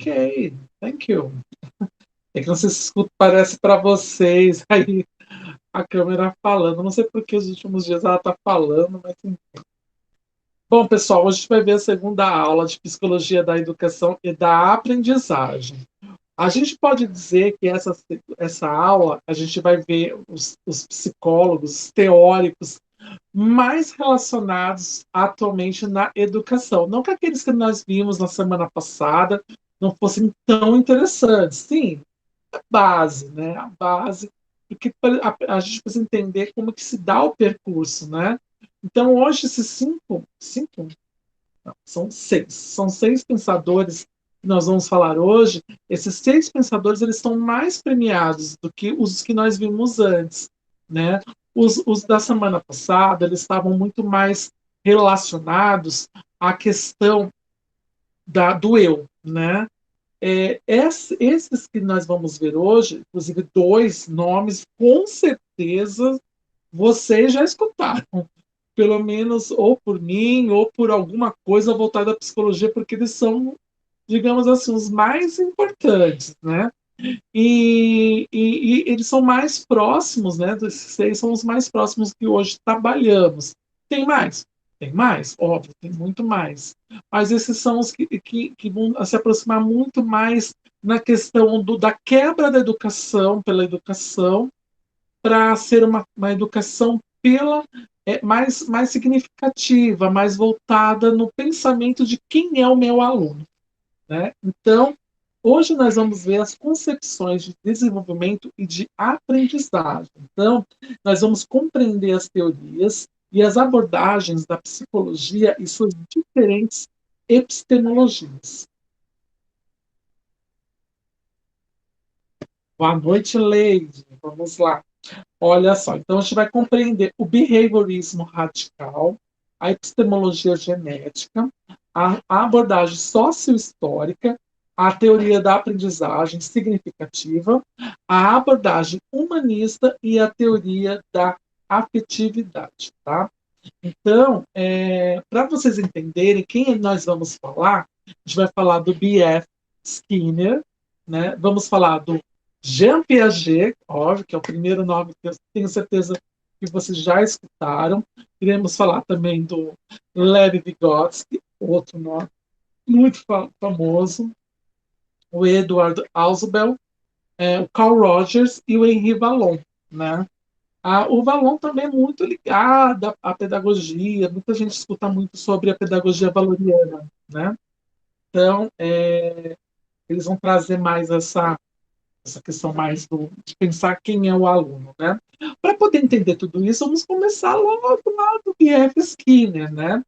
Ok, thank you. É que não sei se escuta, parece para vocês aí a câmera falando. Não sei por que os últimos dias ela está falando, mas enfim. Bom, pessoal, hoje a gente vai ver a segunda aula de Psicologia da Educação e da Aprendizagem. A gente pode dizer que essa aula a gente vai ver os psicólogos, os teóricos mais relacionados atualmente na educação. Não que aqueles que nós vimos na semana passada não fossem tão interessantes. Sim, a base, né? A base, porque a gente precisa entender como que se dá o percurso, né? Então, hoje, esses cinco não, são seis pensadores que nós vamos falar hoje. Esses seis pensadores, eles estão mais premiados do que os que nós vimos antes, né? Os da semana passada, eles estavam muito mais relacionados à questão do eu, né? Esses que nós vamos ver hoje, inclusive dois nomes, com certeza vocês já escutaram, pelo menos ou por mim ou por alguma coisa voltada à psicologia, porque eles são, digamos assim, os mais importantes, né? E eles são mais próximos, né? Desses seis são os mais próximos que hoje trabalhamos. Tem mais? Tem mais, óbvio, tem muito mais. Mas esses são os que vão se aproximar muito mais na questão da quebra da educação pela educação para ser uma educação pela mais significativa, mais voltada no pensamento de quem é o meu aluno, né? Então, hoje nós vamos ver as concepções de desenvolvimento e de aprendizagem. Então, nós vamos compreender as teorias e as abordagens da psicologia e suas diferentes epistemologias. Boa noite, Leide. Vamos lá. Olha só, então a gente vai compreender o behaviorismo radical, a epistemologia genética, a abordagem sociohistórica, a teoria da aprendizagem significativa, a abordagem humanista e a teoria da afetividade, tá? Então, para vocês entenderem quem nós vamos falar, a gente vai falar do B.F. Skinner, né? Vamos falar do Jean Piaget, óbvio, que é o primeiro nome que eu tenho certeza que vocês já escutaram. Iremos falar também do Lev Vygotsky, outro nome muito famoso, o Edward Ausubel, o Carl Rogers e o Henri Vallon, né? O Vallon também é muito ligado à pedagogia, muita gente escuta muito sobre a pedagogia valoriana, né? Então, eles vão trazer mais essa questão mais de pensar quem é o aluno, né? Para poder entender tudo isso, vamos começar logo lá do B.F. Skinner, né?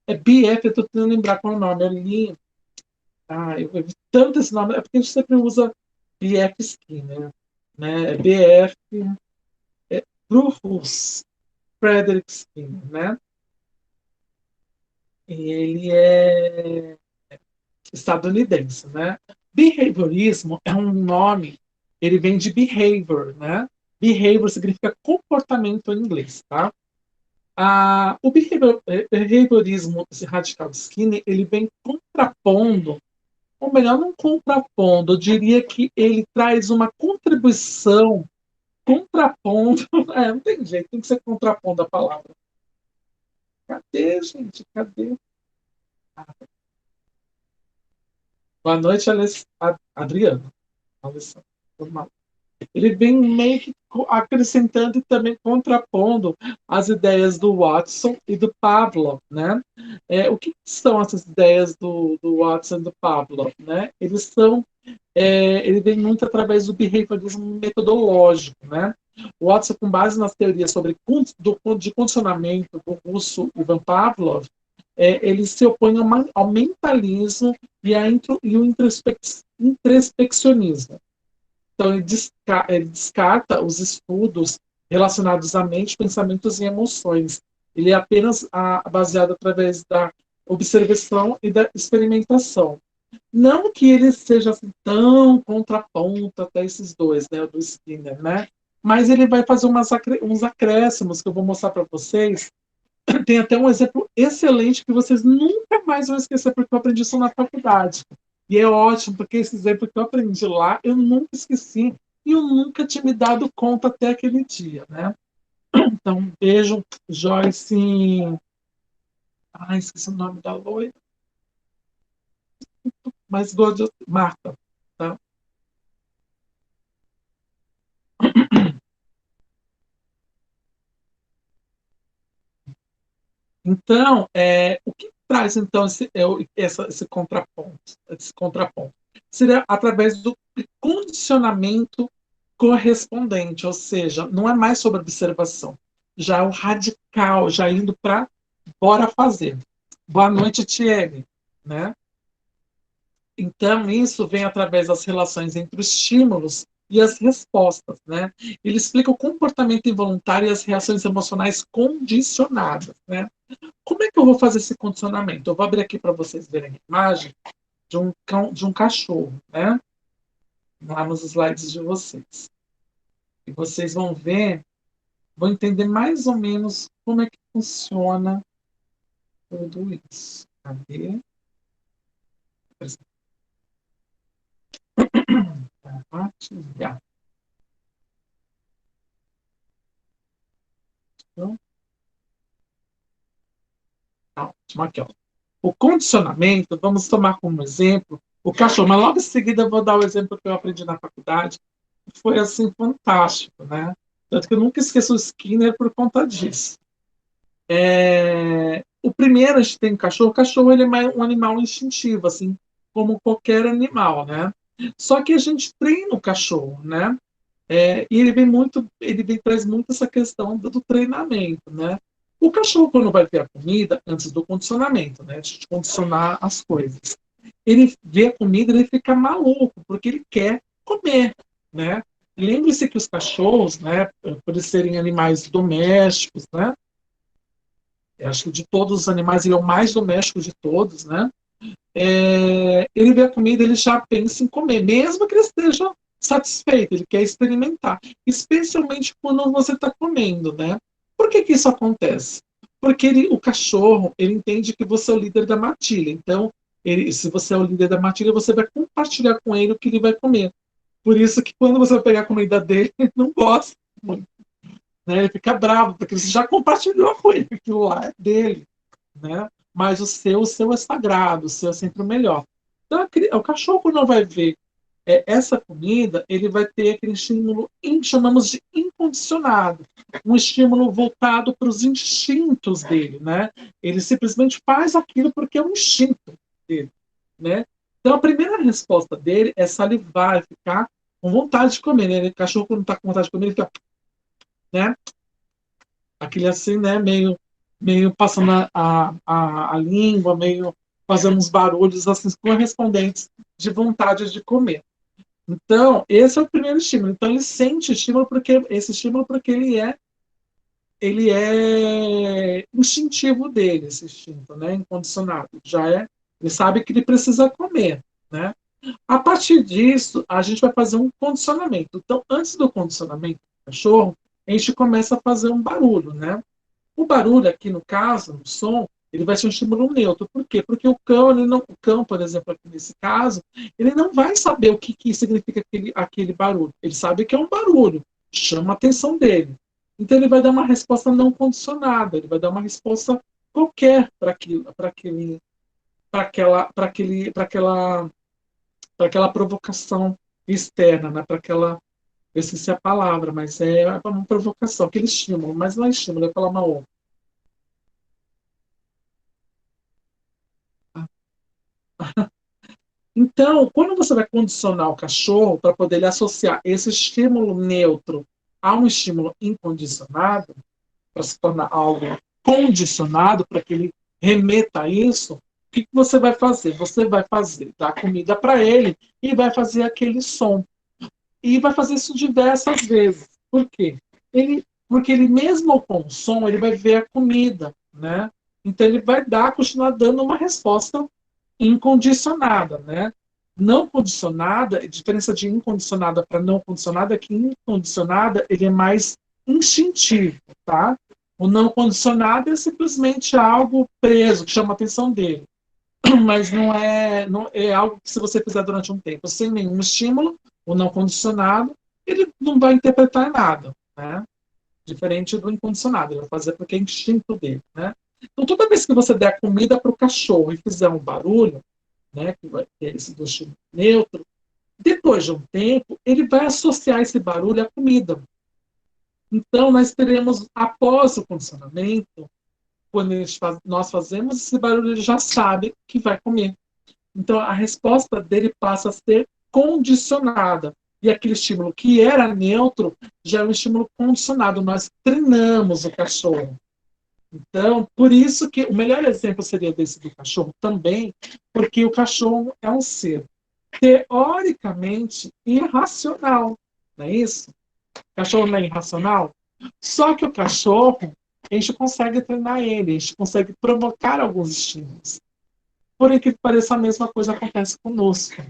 B.F., eu estou tentando lembrar qual é o nome, ali. Eu vi tanto esse nome, é porque a gente sempre usa B.F. Skinner, né? B.F. Rufus Frederick Skinner, né? E ele é estadunidense, né? Behaviorismo é um nome, ele vem de behavior, né? Behavior significa comportamento em inglês, tá? O behaviorismo radical de Skinner, ele vem contrapondo, ou melhor, não contrapondo, eu diria que ele traz uma contribuição contrapondo, não tem jeito, tem que ser contrapondo a palavra. Cadê, gente? Cadê? Boa noite, Adriano. Alessandro. Ele vem meio que acrescentando e também contrapondo as ideias do Watson e do Pavlov, né? O que são essas ideias do Watson e do Pavlov, né? Ele vem muito através do behaviorismo metodológico, né? O Watson, com base nas teorias de condicionamento do russo Ivan Pavlov, ele se opõe ao mentalismo e o introspeccionismo. Então, ele descarta os estudos relacionados à mente, pensamentos e emoções. Ele é apenas baseado através da observação e da experimentação. Não que ele seja assim, tão contraponto até esses dois, né, do Skinner, né? Mas ele vai fazer uns acréscimos que eu vou mostrar para vocês. Tem até um exemplo excelente que vocês nunca mais vão esquecer, porque eu aprendi isso na faculdade. E é ótimo, porque esse exemplo que eu aprendi lá, eu nunca esqueci e eu nunca tinha me dado conta até aquele dia, né? Então, um beijo, Joyce. Ai, esqueci o nome da loira, mas gosto de Marta. Tá? Então, o que traz então esse contraponto? Esse contraponto seria através do condicionamento correspondente, ou seja, não é mais sobre observação, já é o radical, já indo para bora fazer. Boa noite, Tiene, né? Então, isso vem através das relações entre os estímulos e as respostas, né? Ele explica o comportamento involuntário e as reações emocionais condicionadas, né? Como é que eu vou fazer esse condicionamento? Eu vou abrir aqui para vocês verem a imagem de um cão, de um cachorro, né? Lá nos slides de vocês. E vocês vão ver, vão entender mais ou menos como é que funciona tudo isso. Cadê? Compartilhar. Então, tá ótimo. Aqui, ó. O condicionamento, vamos tomar como exemplo o cachorro, mas logo em seguida eu vou dar o exemplo que eu aprendi na faculdade, que foi assim fantástico, né? Tanto que eu nunca esqueço o Skinner por conta disso. O primeiro, a gente tem cachorro. O cachorro ele é um animal instintivo, assim como qualquer animal, né? Só que a gente treina o cachorro, né? E ele traz muito essa questão do treinamento, né? O cachorro, quando vai ver a comida, antes do condicionamento, né? De condicionar as coisas, ele vê a comida, ele fica maluco, porque ele quer comer, né? Lembre-se que os cachorros, né, por eles serem animais domésticos, né? Eu acho que de todos os animais, ele é o mais doméstico de todos, né? Ele vê a comida, ele já pensa em comer, mesmo que ele esteja satisfeito, ele quer experimentar, especialmente quando você está comendo, né? Por que isso acontece? Porque o cachorro, ele entende que você é o líder da matilha, então, se você é o líder da matilha, você vai compartilhar com ele o que ele vai comer. Por isso que quando você vai pegar a comida dele, ele não gosta muito, né? Ele fica bravo, porque você já compartilhou com ele, aquilo lá é dele, né? Mas o seu é sagrado, o seu é sempre o melhor. Então, o cachorro, quando vai ver essa comida, ele vai ter aquele estímulo, chamamos de incondicionado, um estímulo voltado para os instintos dele, né? Ele simplesmente faz aquilo porque é um instinto dele, né? Então, a primeira resposta dele é salivar, ficar com vontade de comer, né? O cachorro, quando está com vontade de comer, ele fica, né? Aquele assim, né? Meio passando a língua, meio fazendo uns barulhos assim correspondentes de vontade de comer. Então, esse é o primeiro estímulo. Então, ele sente esse estímulo porque ele é instintivo dele, esse instinto, né? Incondicionado. Ele sabe que ele precisa comer, né? A partir disso, a gente vai fazer um condicionamento. Então, antes do condicionamento do cachorro, a gente começa a fazer um barulho, né? O barulho aqui, no caso, o som, ele vai ser um estímulo neutro. Por quê? Porque o cão, por exemplo, aqui nesse caso, ele não vai saber o que significa aquele barulho. Ele sabe que é um barulho, chama a atenção dele. Então ele vai dar uma resposta não condicionada, ele vai dar uma resposta qualquer para aquela provocação externa, né? Eu esqueci a palavra, mas é uma provocação, aquele estímulo, mas não é estímulo, é falar mal. Então, quando você vai condicionar o cachorro para poder ele associar esse estímulo neutro a um estímulo incondicionado, para se tornar algo condicionado, para que ele remeta a isso, o que você vai fazer? Você vai dar comida para ele e vai fazer aquele som. E vai fazer isso diversas vezes. Por quê? Porque ele mesmo com o som, ele vai ver a comida, né? Então ele vai continuar dando uma resposta incondicionada, né? Não condicionada, a diferença de incondicionada para não condicionada é que incondicionada ele é mais instintivo, tá? O não condicionado é simplesmente algo preso, que chama a atenção dele. mas não é algo que se você fizer durante um tempo sem nenhum estímulo, ou não condicionado, ele não vai interpretar nada, né? Diferente do incondicionado, ele vai fazer porque é instinto dele, né? Então, toda vez que você der comida para o cachorro e fizer um barulho, né, que é esse do estímulo neutro, depois de um tempo, ele vai associar esse barulho à comida. Então, nós teremos, após o condicionamento, quando nós fazemos esse barulho, ele já sabe que vai comer. Então, a resposta dele passa a ser condicionada. E aquele estímulo que era neutro já é um estímulo condicionado. Nós treinamos o cachorro. Então, por isso que o melhor exemplo seria desse do cachorro também, porque o cachorro é um ser teoricamente irracional, não é isso? O cachorro não é irracional? Só que o cachorro, a gente consegue treinar ele, a gente consegue provocar alguns estímulos. Porém, que pareça a mesma coisa acontece conosco.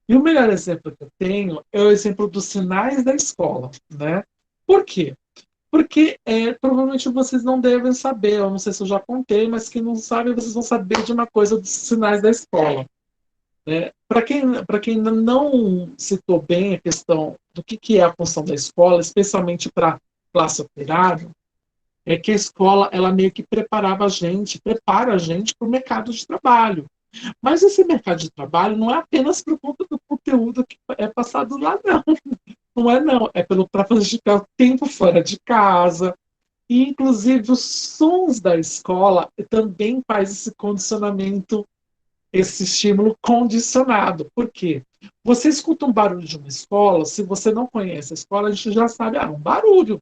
E o melhor exemplo que eu tenho é o exemplo dos sinais da escola, né? Por quê? Porque provavelmente vocês não devem saber, eu não sei se eu já contei, mas quem não sabe, vocês vão saber de uma coisa dos sinais da escola. Né? Para quem ainda não citou bem a questão do que é a função da escola, especialmente para a classe operária, é que a escola ela meio que prepara a gente para o mercado de trabalho. Mas esse mercado de trabalho não é apenas por conta do conteúdo que é passado lá, não. Não é, não. É para fazer ficar o tempo fora de casa. E, inclusive, os sons da escola também faz esse condicionamento, esse estímulo condicionado. Por quê? Você escuta um barulho de uma escola, se você não conhece a escola, a gente já sabe, um barulho,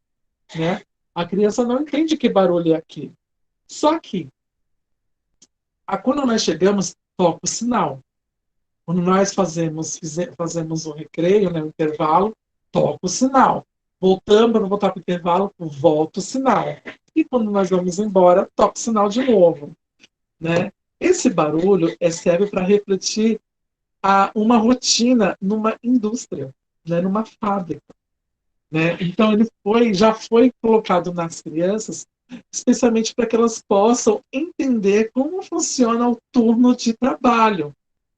né? A criança não entende que barulho é aquele. Só que, quando nós chegamos, toca o sinal. Quando nós fazemos o recreio, né, o intervalo, toca o sinal. Voltamos para voltar para o intervalo, volta o sinal. E quando nós vamos embora, toca o sinal de novo. Né? Esse barulho serve para refletir uma rotina numa indústria, né, numa fábrica. Né? Então ele já foi colocado nas crianças, especialmente para que elas possam entender como funciona o turno de trabalho.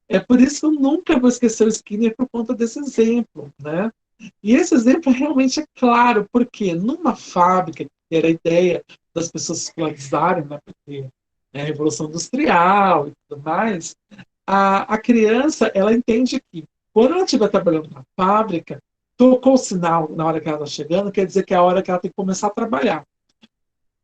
É por isso que eu nunca vou esquecer o Skinner por conta desse exemplo, né? E esse exemplo realmente é claro, porque numa fábrica, que era a ideia das pessoas se escravizarem, né? Porque é a Revolução Industrial e tudo mais, a criança, ela entende que quando ela estiver trabalhando na fábrica, tocou o sinal na hora que ela está chegando, quer dizer que é a hora que ela tem que começar a trabalhar.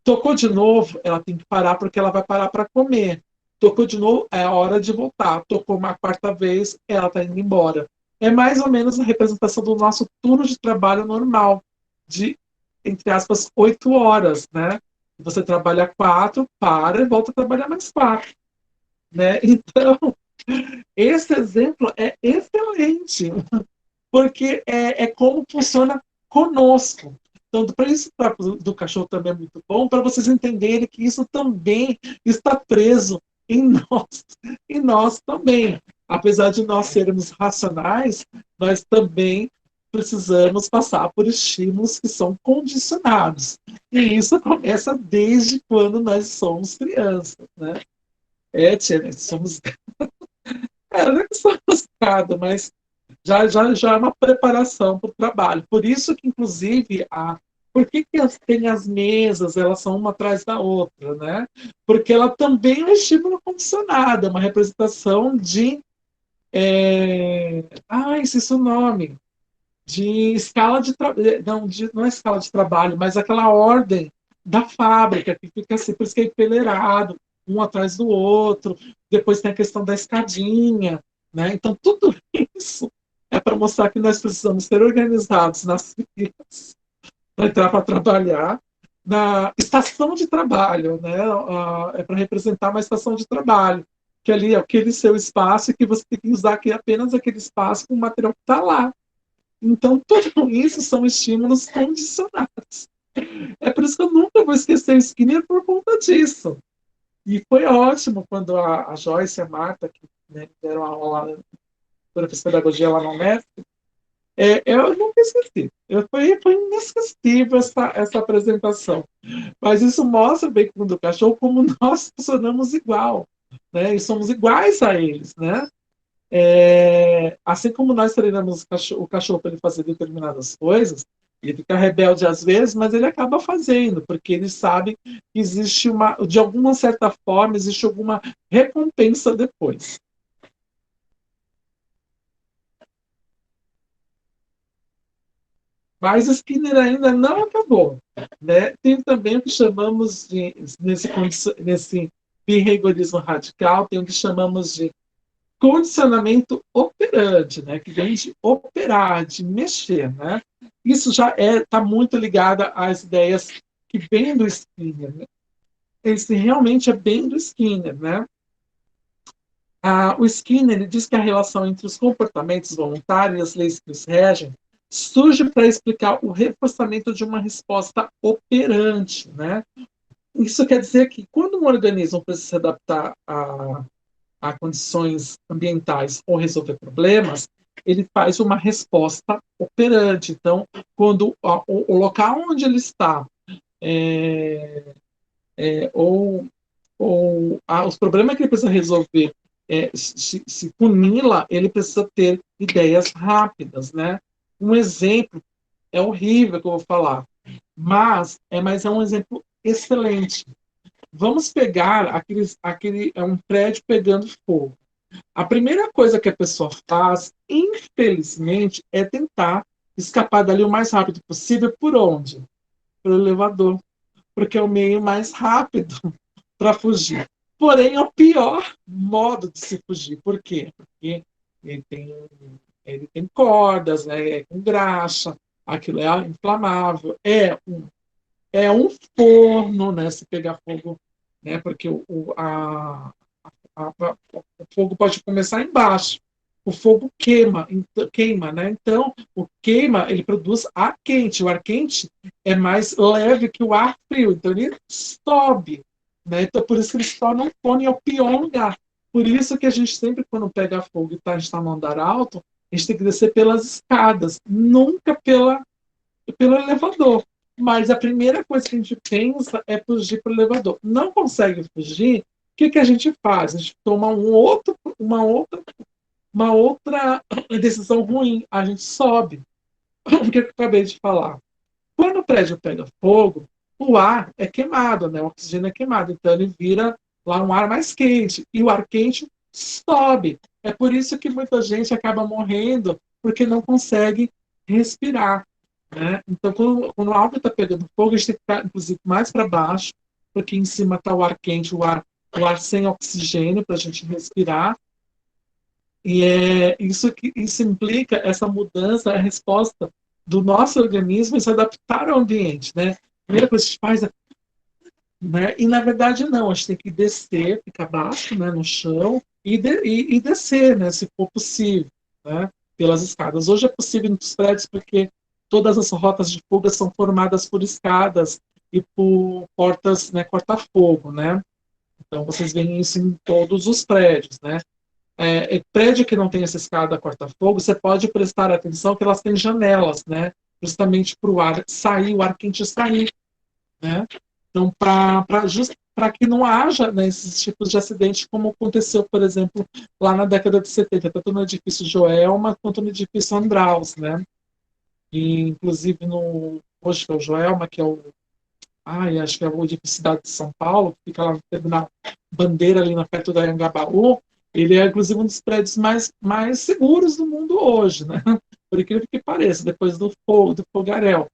Tocou de novo, ela tem que parar porque ela vai parar para comer. Tocou de novo, é a hora de voltar. Tocou uma quarta vez, ela está indo embora. É mais ou menos a representação do nosso turno de trabalho normal, de, entre aspas, 8 horas, né? Você trabalha 4, para e volta a trabalhar mais 4. Né? Então, esse exemplo é excelente, porque é como funciona conosco. Então, para isso do cachorro também é muito bom, para vocês entenderem que isso também está preso em nós, em nós também. Apesar de nós sermos racionais, nós também precisamos passar por estímulos que são condicionados. E isso começa desde quando nós somos crianças, né? Tia, nós somos... não é que somos gado, mas já é uma preparação para o trabalho. Por isso que, inclusive, por que tem as mesas, elas são uma atrás da outra, né? Porque ela também é um estímulo condicionado, é uma representação de... esqueci o nome. De escala de trabalho. Não é escala de trabalho, mas aquela ordem da fábrica, que fica assim, por isso que é enfileirado, um atrás do outro. Depois tem a questão da escadinha, né? Então, tudo isso é para mostrar que nós precisamos ser organizados nas filas para entrar para trabalhar na estação de trabalho, né? É para representar uma estação de trabalho, que ali é aquele seu espaço e que você tem que usar aqui apenas aquele espaço com o material que está lá. Então, tudo isso são estímulos condicionados. É por isso que eu nunca vou esquecer o Skinner por conta disso. E foi ótimo quando a Joyce e a Marta, que, né, deram aula lá, para pedagogia lá na Unesp, eu nunca esqueci. Foi inesquecível essa apresentação. Mas isso mostra bem com o do cachorro como nós funcionamos igual. né? E somos iguais a eles, né? Assim como nós treinamos o cachorro para ele fazer determinadas coisas, ele fica rebelde às vezes, mas ele acaba fazendo, porque ele sabe que existe de alguma certa forma, existe alguma recompensa depois. Mas Skinner ainda não acabou, né? Tem também o que chamamos de, nesse behaviorismo radical, tem o que chamamos de condicionamento operante, né? Que vem de operar, de mexer, né? Isso já está muito ligado às ideias que vêm do Skinner, né? Esse realmente é bem do Skinner, né? O Skinner ele diz que a relação entre os comportamentos voluntários e as leis que os regem surge para explicar o reforçamento de uma resposta operante, né? Isso quer dizer que quando um organismo precisa se adaptar a condições ambientais ou resolver problemas, ele faz uma resposta operante. Então, quando o local onde ele está é, ou os problemas que ele precisa resolver se funila, ele precisa ter ideias rápidas, né? Um exemplo é horrível que eu vou falar, mas é um exemplo excelente. Vamos pegar aquele é um prédio pegando fogo. A primeira coisa que a pessoa faz, infelizmente, é tentar escapar dali o mais rápido possível. Por onde? Pelo elevador, porque é o meio mais rápido para fugir. Porém, é o pior modo de se fugir. Por quê? Porque ele tem, ele tem cordas, né? É com graxa, aquilo é inflamável, é um forno, né? Se pegar fogo, né? Porque o fogo pode começar embaixo. O fogo queima, né? Então, o queima, ele produz ar quente. O ar quente é mais leve que o ar frio, então ele sobe, né? Então, por isso que eles tornam o cone é o pior lugar. Por isso que a gente sempre, quando pega fogo e está no andar alto, a gente tem que descer pelas escadas, nunca pelo elevador. Mas a primeira coisa que a gente pensa é fugir pelo elevador. Não consegue fugir, o que a gente faz? A gente toma uma outra decisão ruim. A gente sobe. O que eu acabei de falar? Quando o prédio pega fogo, o ar é queimado, né? O oxigênio é queimado. Então ele vira lá um ar mais quente. E o ar quente sobe. É por isso que muita gente acaba morrendo, porque não consegue respirar. Né? Então, quando algo está pegando fogo, a gente tem que ficar, inclusive, mais para baixo, porque em cima está o ar quente, o ar sem oxigênio para a gente respirar. E é isso implica essa mudança, a resposta do nosso organismo em se adaptar ao ambiente. Né? A primeira coisa que a gente faz é. Né? E, na verdade, não, a gente tem que descer, ficar baixo, né, no chão, e descer, né, se for possível, né, pelas escadas. Hoje é possível nos prédios porque todas as rotas de fuga são formadas por escadas e por portas, né, corta-fogo, né? Então vocês veem isso em todos os prédios, né? Prédio que não tem essa escada corta-fogo, você pode prestar atenção que elas têm janelas, né? Justamente para o ar sair, o ar quente sair, né? Então, para que não haja, né, esses tipos de acidente, como aconteceu, por exemplo, lá na década de 70, tanto no edifício Joelma quanto no edifício Andraus, né? E, inclusive, hoje que é o Joelma, que é acho que é o edifício Cidade de São Paulo, que fica lá no terminal Bandeira, ali na perto da Anhangabaú, ele é, inclusive, um dos prédios mais seguros do mundo hoje, né? Por incrível que pareça, depois do fogaréu.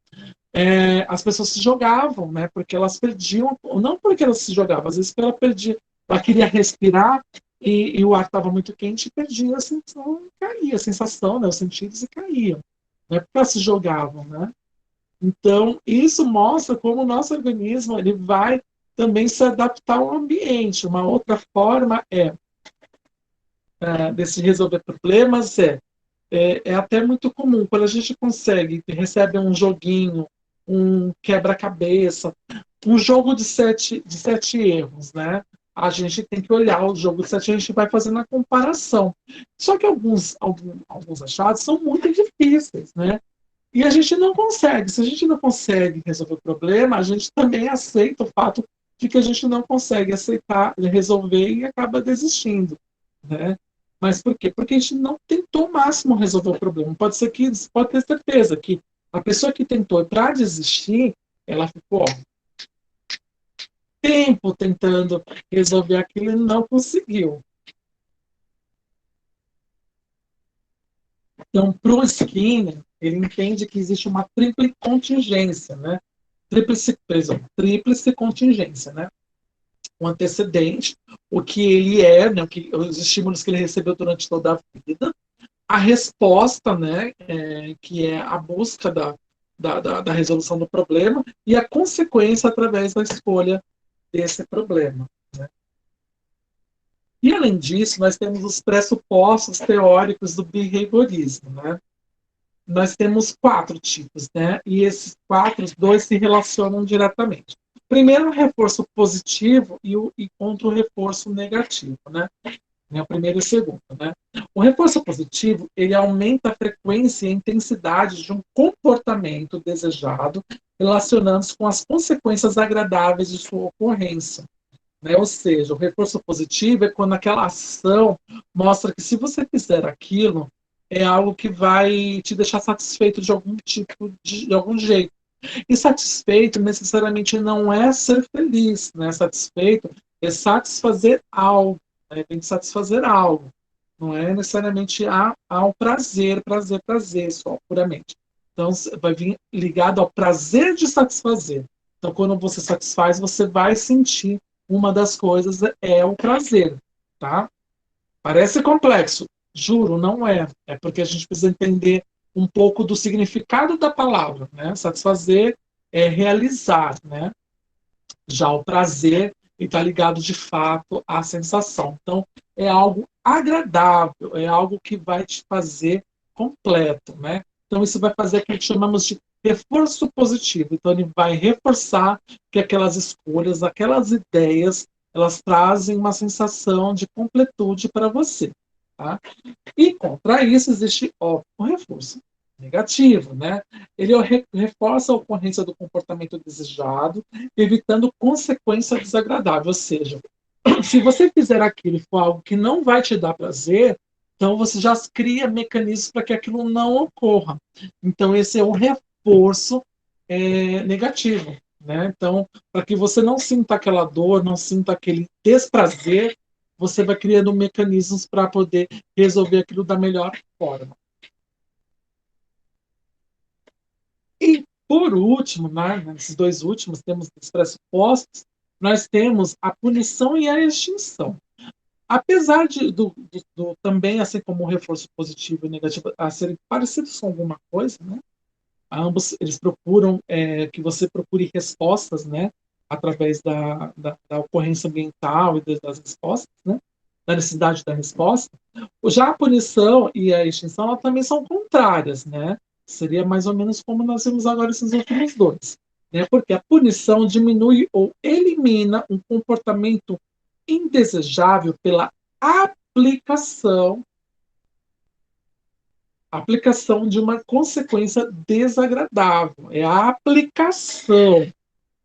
As pessoas se jogavam, né? Porque elas perdiam, não porque elas se jogavam, às vezes porque ela perdia, ela queria respirar e o ar estava muito quente e perdia a sensação, caía a sensação, né? Os sentidos e caíam, não é porque elas se jogavam, né? Então isso mostra como o nosso organismo ele vai também se adaptar ao ambiente. Uma outra forma desse resolver problemas é até muito comum. Quando a gente consegue, recebe um joguinho, um quebra-cabeça, um jogo de sete erros, né? A gente tem que olhar o jogo de sete, a gente vai fazendo a comparação. Só que alguns achados são muito difíceis, né? E a gente não consegue. Se a gente não consegue resolver o problema, a gente também aceita o fato de que a gente não consegue aceitar, resolver e acaba desistindo, né? Mas por quê? Porque a gente não tentou o máximo resolver o problema. Pode ser que, pode ter certeza que a pessoa que tentou para desistir, ela ficou tempo tentando resolver aquilo e não conseguiu. Então, para o Skinner, ele entende que existe uma tríplice contingência, né? Tríplice contingência, né? O antecedente, o que ele é, né? Os estímulos que ele recebeu durante toda a vida, a resposta, né? Que é a busca da resolução do problema e a consequência através da escolha desse problema. Né? E, além disso, nós temos os pressupostos teóricos do behaviorismo, né? Nós temos quatro tipos, né? E esses quatro, dois se relacionam diretamente. Primeiro, o reforço positivo e contra o reforço negativo, né? O primeiro e o segundo, né? O reforço positivo, ele aumenta a frequência e a intensidade de um comportamento desejado, relacionando-se com as consequências agradáveis de sua ocorrência. Né? Ou seja, o reforço positivo é quando aquela ação mostra que se você fizer aquilo, é algo que vai te deixar satisfeito de algum tipo, de algum jeito. E satisfeito necessariamente não é ser feliz, né? Satisfeito é satisfazer algo, né? Tem que satisfazer algo. Não é necessariamente ao prazer, prazer, prazer, só puramente. Então, vai vir ligado ao prazer de satisfazer. Então, quando você satisfaz, você vai sentir uma das coisas é o prazer, tá? Parece complexo, juro, não é. É porque a gente precisa entender um pouco do significado da palavra, né? Satisfazer é realizar, né? Já o prazer está ligado de fato à sensação. Então, é algo agradável, é algo que vai te fazer completo, né? Então, isso vai fazer o que chamamos de reforço positivo. Então, ele vai reforçar que aquelas escolhas, aquelas ideias, elas trazem uma sensação de completude para você. Tá? E contra isso existe o reforço negativo, né? Ele reforça a ocorrência do comportamento desejado, evitando consequência desagradável. Ou seja, se você fizer aquilo e for algo que não vai te dar prazer, então você já cria mecanismos para que aquilo não ocorra. Então esse é o reforço negativo, né? Então, para que você não sinta aquela dor, não sinta aquele desprazer, você vai criando mecanismos para poder resolver aquilo da melhor forma. E, por último, né, nesses dois últimos, temos os pressupostos, nós temos a punição e a extinção. Apesar também, assim como o reforço positivo e negativo, a serem parecidos com alguma coisa, né? Ambos eles procuram que você procure respostas, né? Através da ocorrência ambiental e das respostas, né? Da necessidade da resposta. Já a punição e a extinção elas também são contrárias, né? Seria mais ou menos como nós vimos agora esses últimos dois. Né? Porque a punição diminui ou elimina um comportamento indesejável pela aplicação aplicação de uma consequência desagradável. É a aplicação.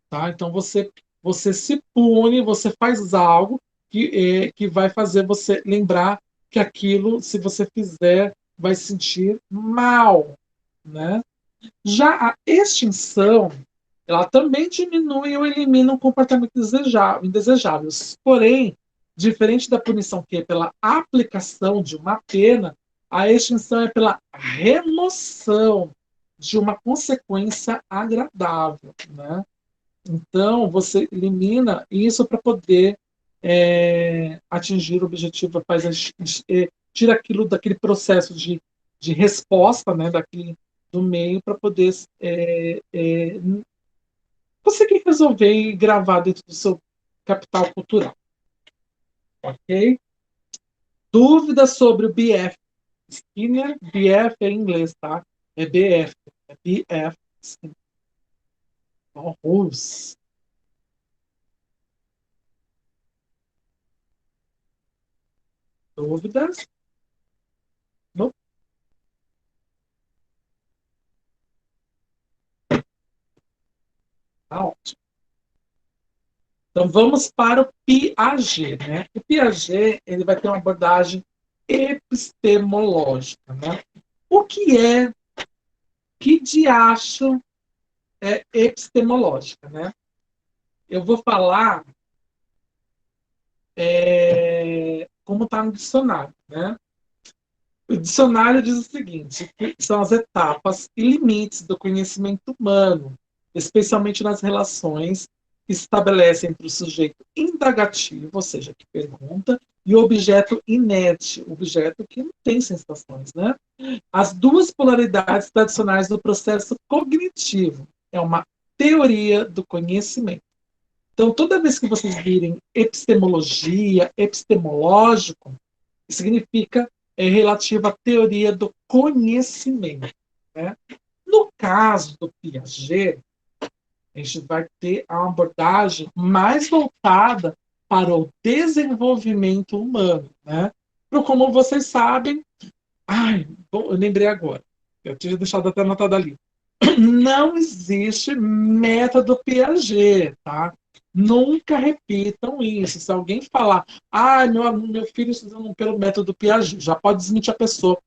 Tá? Então você se pune, você faz algo que vai fazer você lembrar que aquilo, se você fizer, vai sentir mal. Né? Já a extinção, ela também diminui ou elimina um comportamento indesejável. Porém, diferente da punição, que é pela aplicação de uma pena, a extinção é pela remoção de uma consequência agradável. Né? Então, você elimina isso para poder atingir o objetivo, tira aquilo daquele processo de resposta, né, daquele, do meio, para poder conseguir resolver e gravar dentro do seu capital cultural. Ok? Dúvidas sobre o BF Skinner? BF é em inglês, tá? É BF. É BF Skinner. Rules. Dúvidas? Não? Tá ótimo. Então, vamos para o Piaget, né? O Piaget, ele vai ter uma abordagem epistemológica, né? O que diacho é epistemológica, né? Eu vou falar como está no dicionário, né? O dicionário diz o seguinte, que são as etapas e limites do conhecimento humano, especialmente nas relações que se estabelecem entre o sujeito indagativo, ou seja, que pergunta, e o objeto inerte, o objeto que não tem sensações, né? As duas polaridades tradicionais do processo cognitivo. É uma teoria do conhecimento. Então, toda vez que vocês virem epistemologia, epistemológico, significa relativo à teoria do conhecimento. Né? No caso do Piaget, a gente vai ter uma abordagem mais voltada para o desenvolvimento humano. Né? Como vocês sabem, eu lembrei agora, eu tinha deixado até anotado ali. Não existe método Piaget, tá? Nunca repitam isso. Se alguém falar, meu filho estudando pelo método Piaget, já pode desmentir a pessoa.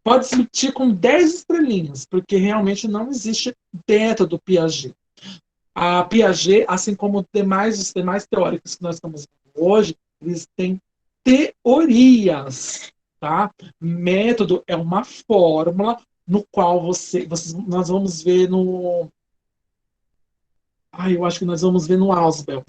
Pode desmentir com 10 estrelinhas, porque realmente não existe método Piaget. A Piaget, assim como os demais teóricos que nós estamos vendo hoje, eles têm teorias, tá? Método é uma fórmula no qual nós vamos ver no. Eu acho que nós vamos ver no Ausubel.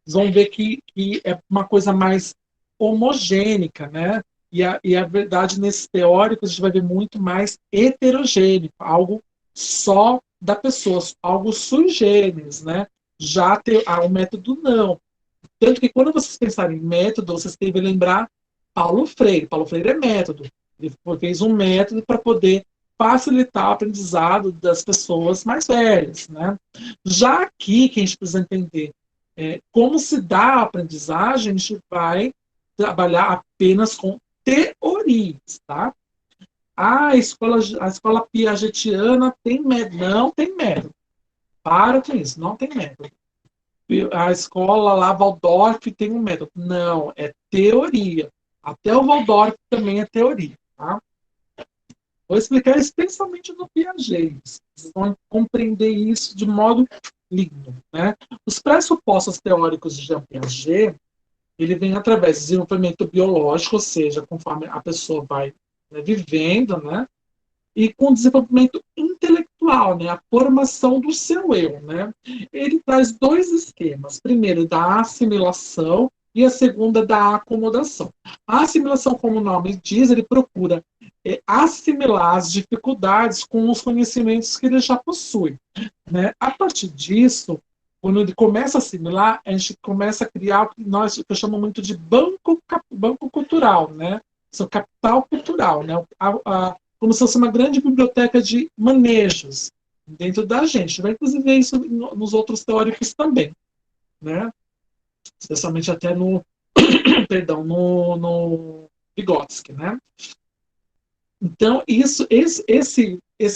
Nós vamos ver que é uma coisa mais homogênica, né? E a verdade, nesses teóricos, a gente vai ver muito mais heterogênico, algo só da pessoa, algo sui generis, né? O método não. Tanto que quando vocês pensarem em método, vocês devem lembrar Paulo Freire. Paulo Freire é método. Ele fez um método para poder facilitar o aprendizado das pessoas mais velhas. Né? Já aqui, que a gente precisa entender como se dá a aprendizagem, a gente vai trabalhar apenas com teorias. Tá? A escola piagetiana tem método. Não tem método. Para com isso, não tem método. A escola lá, Waldorf, tem um método. Não, é teoria. Até o Waldorf também é teoria. Tá? Vou explicar especialmente no Piaget. Vocês vão compreender isso de modo lindo. Né? Os pressupostos teóricos de Jean Piaget, ele vem através do desenvolvimento biológico, ou seja, conforme a pessoa vai, né, vivendo, né? E com desenvolvimento intelectual, né, a formação do seu eu. Né? Ele traz dois esquemas. Primeiro, da assimilação e a segunda, da acomodação. A assimilação, como o nome diz, ele procura assimilar as dificuldades com os conhecimentos que ele já possui. Né? A partir disso, quando ele começa a assimilar, a gente começa a criar o que eu chamo muito de banco cultural, né? Seu capital cultural, né? Como se fosse uma grande biblioteca de manejos dentro da gente. Vai inclusive ver isso nos outros teóricos também, né? Especialmente até no, perdão, no Vygotsky, né? Então, esse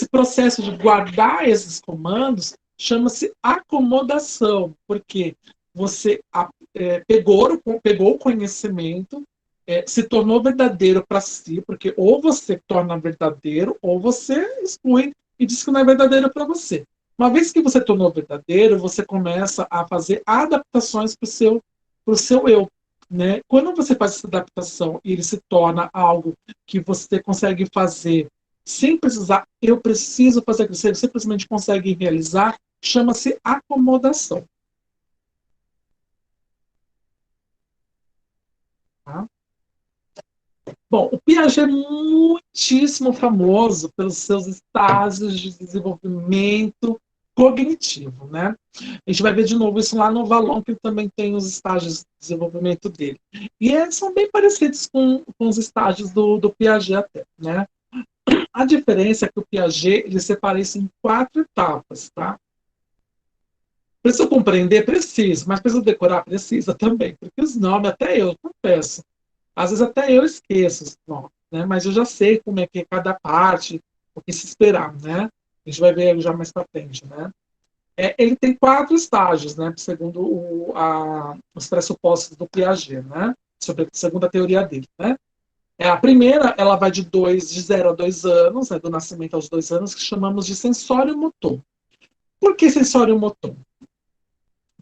processo de guardar esses comandos chama-se acomodação, porque você pegou o conhecimento, se tornou verdadeiro para si, porque ou você torna verdadeiro, ou você exclui e diz que não é verdadeiro para você. Uma vez que você tornou verdadeiro, você começa a fazer adaptações para o seu eu. Né? Quando você faz essa adaptação e ele se torna algo que você consegue fazer sem precisar, eu preciso fazer aquilo, você simplesmente consegue realizar, chama-se acomodação. Tá? Bom, o Piaget é muitíssimo famoso pelos seus estágios de desenvolvimento cognitivo, né? A gente vai ver de novo isso lá no Vallon, que também tem os estágios de desenvolvimento dele. E são bem parecidos com os estágios do Piaget até, né? A diferença é que o Piaget ele separa isso em 4 etapas, tá? Precisa compreender? Precisa, mas precisa decorar? Precisa também, porque os nomes, até eu confesso, às vezes até eu esqueço os nomes, né? Mas eu já sei como é que é cada parte, o que se esperar, né? A gente vai ver já mais para frente, né? Ele tem 4 estágios, né, segundo os pressupostos do Piaget, né, segundo a teoria dele. Né. A primeira, ela vai de 0 a 2 anos, né, do nascimento aos 2 anos, que chamamos de sensório-motor. Por que sensório-motor?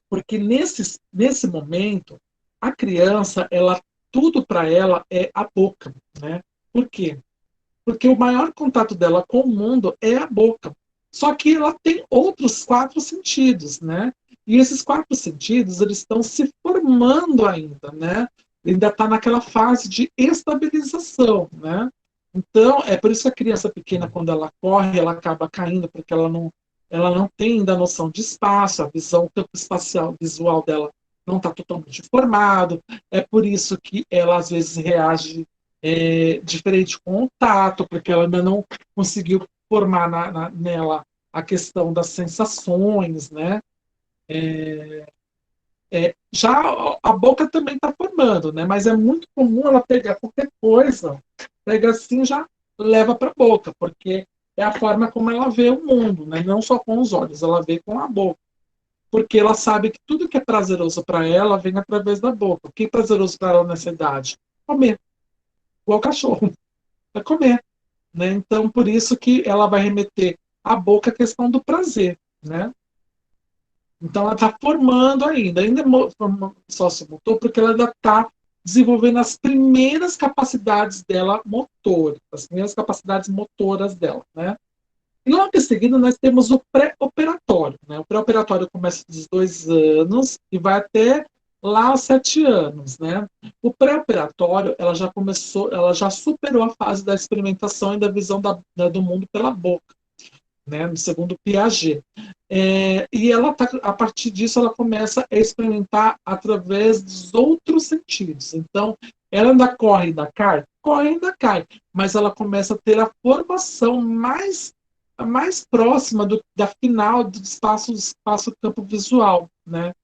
Porque nesse momento, a criança, tudo para ela é a boca. Né? Por quê? Porque o maior contato dela com o mundo é a boca. Só que ela tem outros 4 sentidos, né? E esses 4 sentidos, eles estão se formando ainda, né? Ainda está naquela fase de estabilização, né? Então, é por isso que a criança pequena, quando ela corre, ela acaba caindo, porque ela não tem ainda a noção de espaço, a visão, o campo espacial visual dela não está totalmente formado. É por isso que ela, às vezes, reage diferente com o tato, porque ela ainda não conseguiu formar nela a questão das sensações, né? Já a boca também está formando, né? Mas é muito comum ela pegar qualquer coisa, pega assim já leva para a boca, porque é a forma como ela vê o mundo, né? Não só com os olhos, ela vê com a boca. Porque ela sabe que tudo que é prazeroso para ela vem através da boca. O que é prazeroso para ela nessa idade? Comer, igual cachorro, é comer. Né? Então, por isso que ela vai remeter à boca a questão do prazer. Né? Então, ela está formando ainda é sociomotor, porque ela ainda está desenvolvendo as primeiras capacidades dela motoras, as primeiras capacidades motoras dela. Né? E logo em seguida, nós temos o pré-operatório. Né? O pré-operatório começa dos 2 anos e vai até lá aos 7 anos. Né? O pré-operatório, ela já superou a fase da experimentação e da visão do mundo pela boca, né? No segundo Piaget. E ela a partir disso, ela começa a experimentar através dos outros sentidos. Então, ela ainda corre e ainda cai, mas ela começa a ter a formação mais próxima da final do espaço-campo visual, né?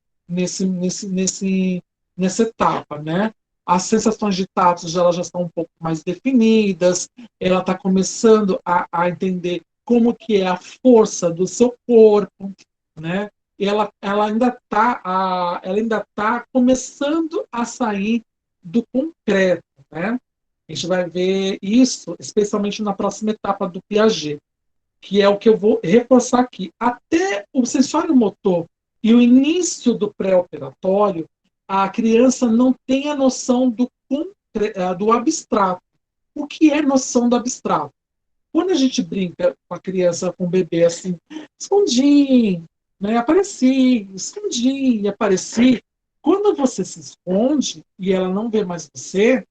Nessa etapa, né? As sensações de tato já estão um pouco mais definidas, ela está começando a entender como que é a força do seu corpo, né? E ela ainda tá começando a sair do concreto, né? A gente vai ver isso, especialmente na próxima etapa do Piaget, que é o que eu vou reforçar aqui. Até o sensório motor e o início do pré-operatório, a criança não tem a noção do abstrato. O que é noção do abstrato? Quando a gente brinca com a criança, com o bebê, assim, escondi, né, apareci, escondi, apareci. Quando você se esconde e ela não vê mais você,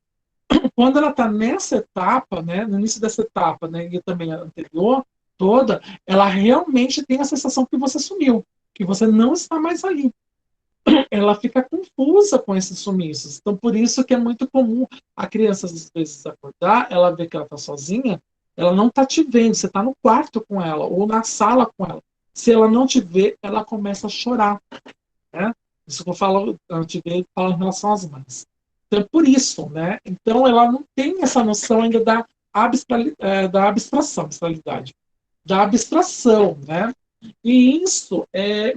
quando ela está nessa etapa, né, no início dessa etapa, né, e também a anterior, toda, ela realmente tem a sensação que você sumiu, que você não está mais ali. Ela fica confusa com esses sumiços. Então, por isso que é muito comum a criança, às vezes, acordar, ela vê que ela está sozinha, ela não está te vendo, você está no quarto com ela, ou na sala com ela. Se ela não te vê, ela começa a chorar. Né? Isso que eu falo, eu te vejo falando em relação às mães. Então, por isso, né? Então, ela não tem essa noção ainda da abstração, abstralidade, da abstração, né? E isso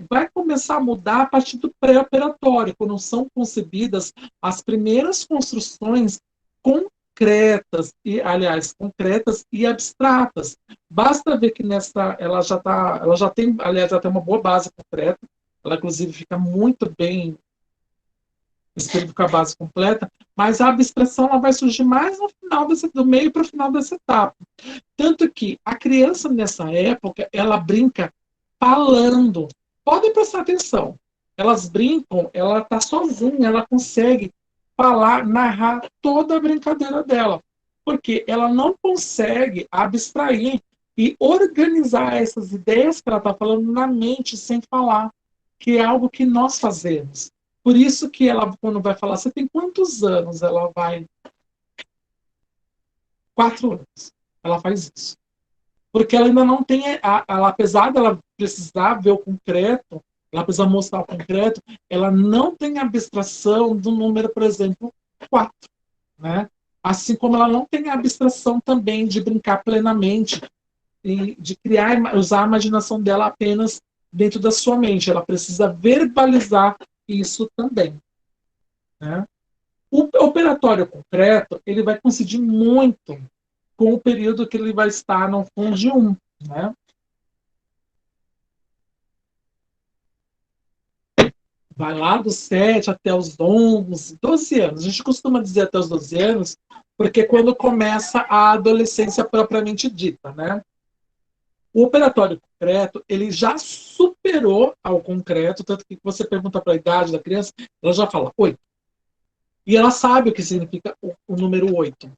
vai começar a mudar a partir do pré-operatório, quando são concebidas as primeiras construções concretas concretas e abstratas. Basta ver que nessa ela já tem, aliás, já tem uma boa base concreta. Ela inclusive fica muito bem escrito com a base completa, mas a abstração ela vai surgir mais no final do meio para o final dessa etapa. Tanto que a criança, nessa época, ela brinca falando. Podem prestar atenção. Elas brincam, ela está sozinha, ela consegue falar, narrar toda a brincadeira dela. Porque ela não consegue abstrair e organizar essas ideias que ela está falando na mente sem falar, que é algo que nós fazemos. Por isso que ela, quando vai falar, você tem quantos anos? Ela vai, 4 anos. Ela faz isso. Porque ela ainda não tem, apesar dela precisar ver o concreto, ela precisa mostrar o concreto, ela não tem abstração do número, por exemplo, 4. Né? Assim como ela não tem abstração também de brincar plenamente, e de criar, usar a imaginação dela apenas dentro da sua mente. Ela precisa verbalizar isso também, né? O operatório concreto, ele vai coincidir muito com o período que ele vai estar no FUND 1, né? Vai lá dos 7 até os 11, 12 anos. A gente costuma dizer até os 12 anos, porque é quando começa a adolescência propriamente dita, né? O operatório concreto, ele já superou ao concreto, tanto que você pergunta para a idade da criança, ela já fala 8. E ela sabe o que significa o número 8.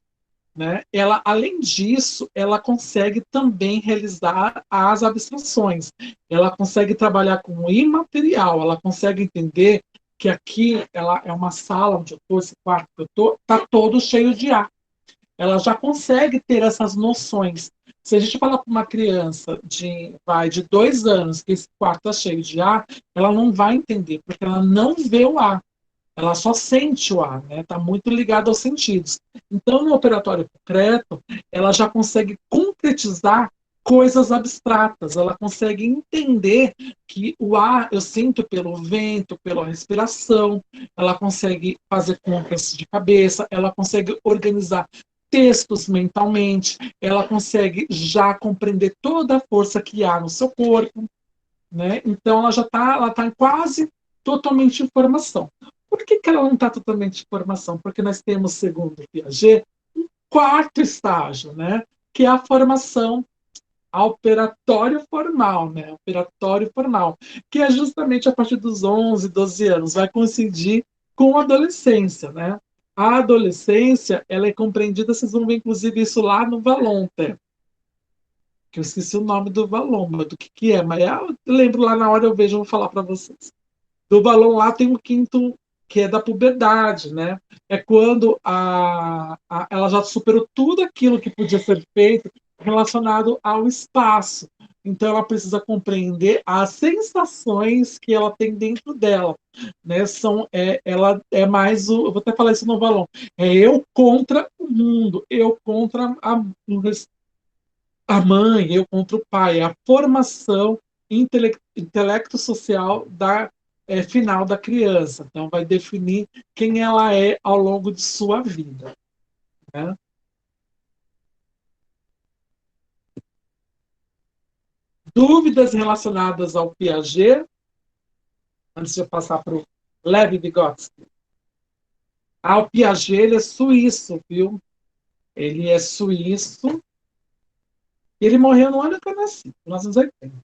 Né? Ela, além disso, ela consegue também realizar as abstrações. Ela consegue trabalhar com o imaterial, ela consegue entender que aqui ela é uma sala onde eu estou, esse quarto que eu estou, está todo cheio de ar. Ela já consegue ter essas noções. Se a gente falar para uma criança de 2 anos que esse quarto está cheio de ar, ela não vai entender, porque ela não vê o ar. Ela só sente o ar, né? Está muito ligada aos sentidos. Então, no operatório concreto, ela já consegue concretizar coisas abstratas. Ela consegue entender que o ar eu sinto pelo vento, pela respiração. Ela consegue fazer contas de cabeça. Ela consegue organizar textos mentalmente. Ela consegue já compreender toda a força que há no seu corpo, né? Então, ela tá em quase totalmente em formação. Por que ela não está totalmente em formação? Porque nós temos, segundo Piaget, um quarto estágio, né? Que é a formação a operatório formal, né? Operatório formal, que é justamente a partir dos 11, 12 anos, vai coincidir com a adolescência, né? A adolescência, ela é compreendida, vocês vão ver inclusive isso lá no Valonter, que eu esqueci o nome do Valon, mas do que é, mas eu lembro lá na hora, eu vejo, eu vou falar para vocês. Do Valon lá tem o quinto, que é da puberdade, né? É quando ela já superou tudo aquilo que podia ser feito relacionado ao espaço. Então ela precisa compreender as sensações que ela tem dentro dela, né? Ela é mais eu vou até falar isso no Valon, é eu contra o mundo, eu contra a mãe, eu contra o pai, é a formação intelecto-social final da criança. Então, vai definir quem ela é ao longo de sua vida. Né? Dúvidas relacionadas ao Piaget, antes de eu passar para o Lev Vygotsky. O Piaget ele é suíço, viu? Ele é suíço. Ele morreu no ano que eu nasci, 1980.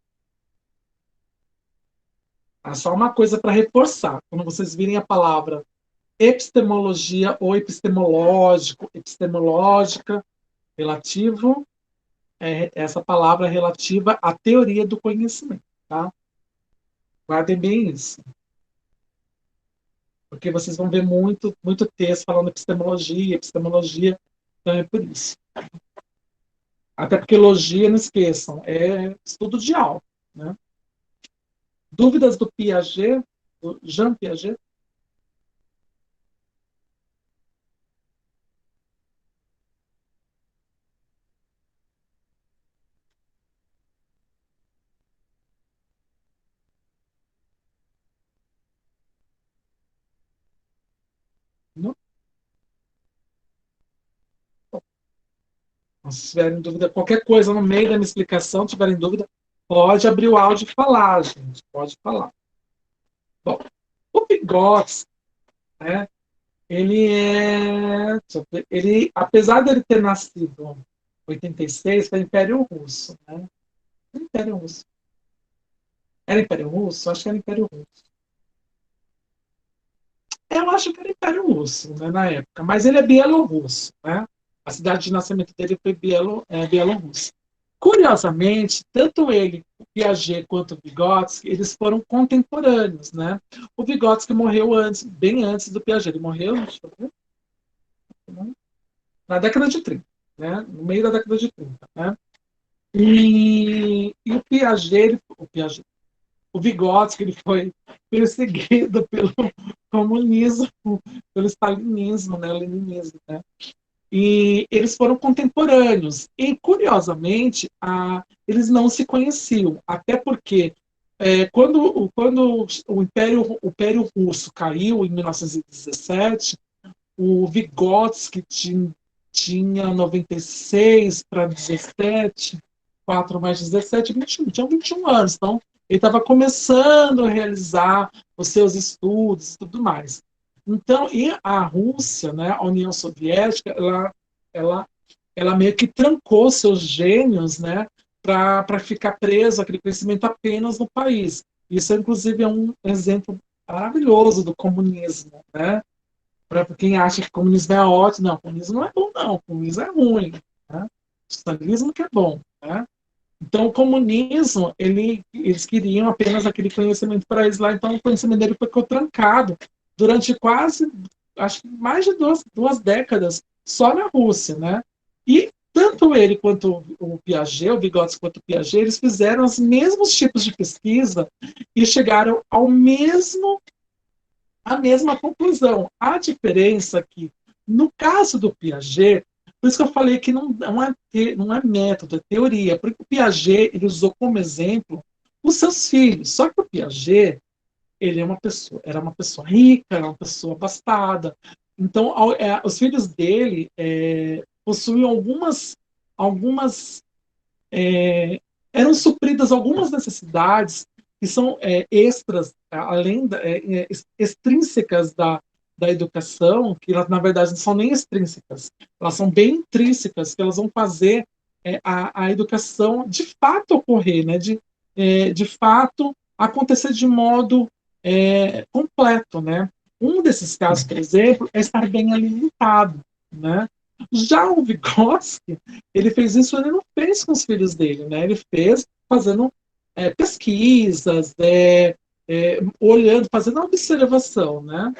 Só uma coisa para reforçar. Quando vocês virem a palavra epistemologia ou epistemológico, epistemológica, relativo, essa palavra relativa à teoria do conhecimento, tá? Guardem bem isso, porque vocês vão ver muito, muito texto falando epistemologia, epistemologia, então é por isso. Até porque logia, não esqueçam, é estudo de algo, né? Dúvidas do Piaget, do Jean Piaget? Não? Se tiverem dúvida, qualquer coisa no meio da minha explicação, tiverem dúvida, pode abrir o áudio e falar, gente. Pode falar. Bom, o Vygotsky, né, apesar de ele ter nascido em 86, foi Império Russo, né? Império Russo. Era Império Russo? Acho que era Império Russo. Eu acho que era Império Russo, né, na época. Mas ele é bielorrusso, né? A cidade de nascimento dele foi Bielorrússia. Curiosamente, tanto ele, o Piaget, quanto o Vygotsky, eles foram contemporâneos, né? O Vygotsky morreu antes, bem antes do Piaget. Ele morreu, deixa eu ver, na década de 30, né? No meio da década de 30, né? E o Vygotsky, ele foi perseguido pelo comunismo, pelo stalinismo, né? Leninismo, né? E eles foram contemporâneos. E, curiosamente, eles não se conheciam. Até porque quando o Império Russo caiu em 1917, o Vygotsky tinha 96 para 17, 4 mais 17, 21, tinha 21 anos. Então, ele estava começando a realizar os seus estudos e tudo mais. Então, e a Rússia, né, a União Soviética, ela, ela meio que trancou seus gênios, né, para ficar preso aquele conhecimento apenas no país. Isso, inclusive, é um exemplo maravilhoso do comunismo, né? Para quem acha que o comunismo é ótimo, não, o comunismo não é bom, não, o comunismo é ruim. Né? O socialismo que é bom. Né? Então, o comunismo, eles queriam apenas aquele conhecimento para eles lá, então o conhecimento dele ficou trancado durante quase, acho que mais de duas décadas, só na Rússia. Né? E tanto ele quanto o Piaget, o Vygotsky quanto o Piaget, eles fizeram os mesmos tipos de pesquisa e chegaram ao mesmo a mesma conclusão. A diferença é que, no caso do Piaget, por isso que eu falei que não é método, é teoria, porque o Piaget ele usou como exemplo os seus filhos. Só que o Piaget ele era uma pessoa rica, era uma pessoa abastada. Então, os filhos dele possuíam algumas eram supridas algumas necessidades que são extras, além extrínsecas da educação, que elas, na verdade, não são nem extrínsecas, elas são bem intrínsecas, que elas vão fazer a educação de fato ocorrer, né? De fato acontecer de modo completo. Né? Um desses casos, por exemplo, é estar bem alimentado. Né? Já o Vygotsky, ele fez isso, ele não fez com os filhos dele, né? Ele fez fazendo pesquisas, olhando, fazendo observação, né?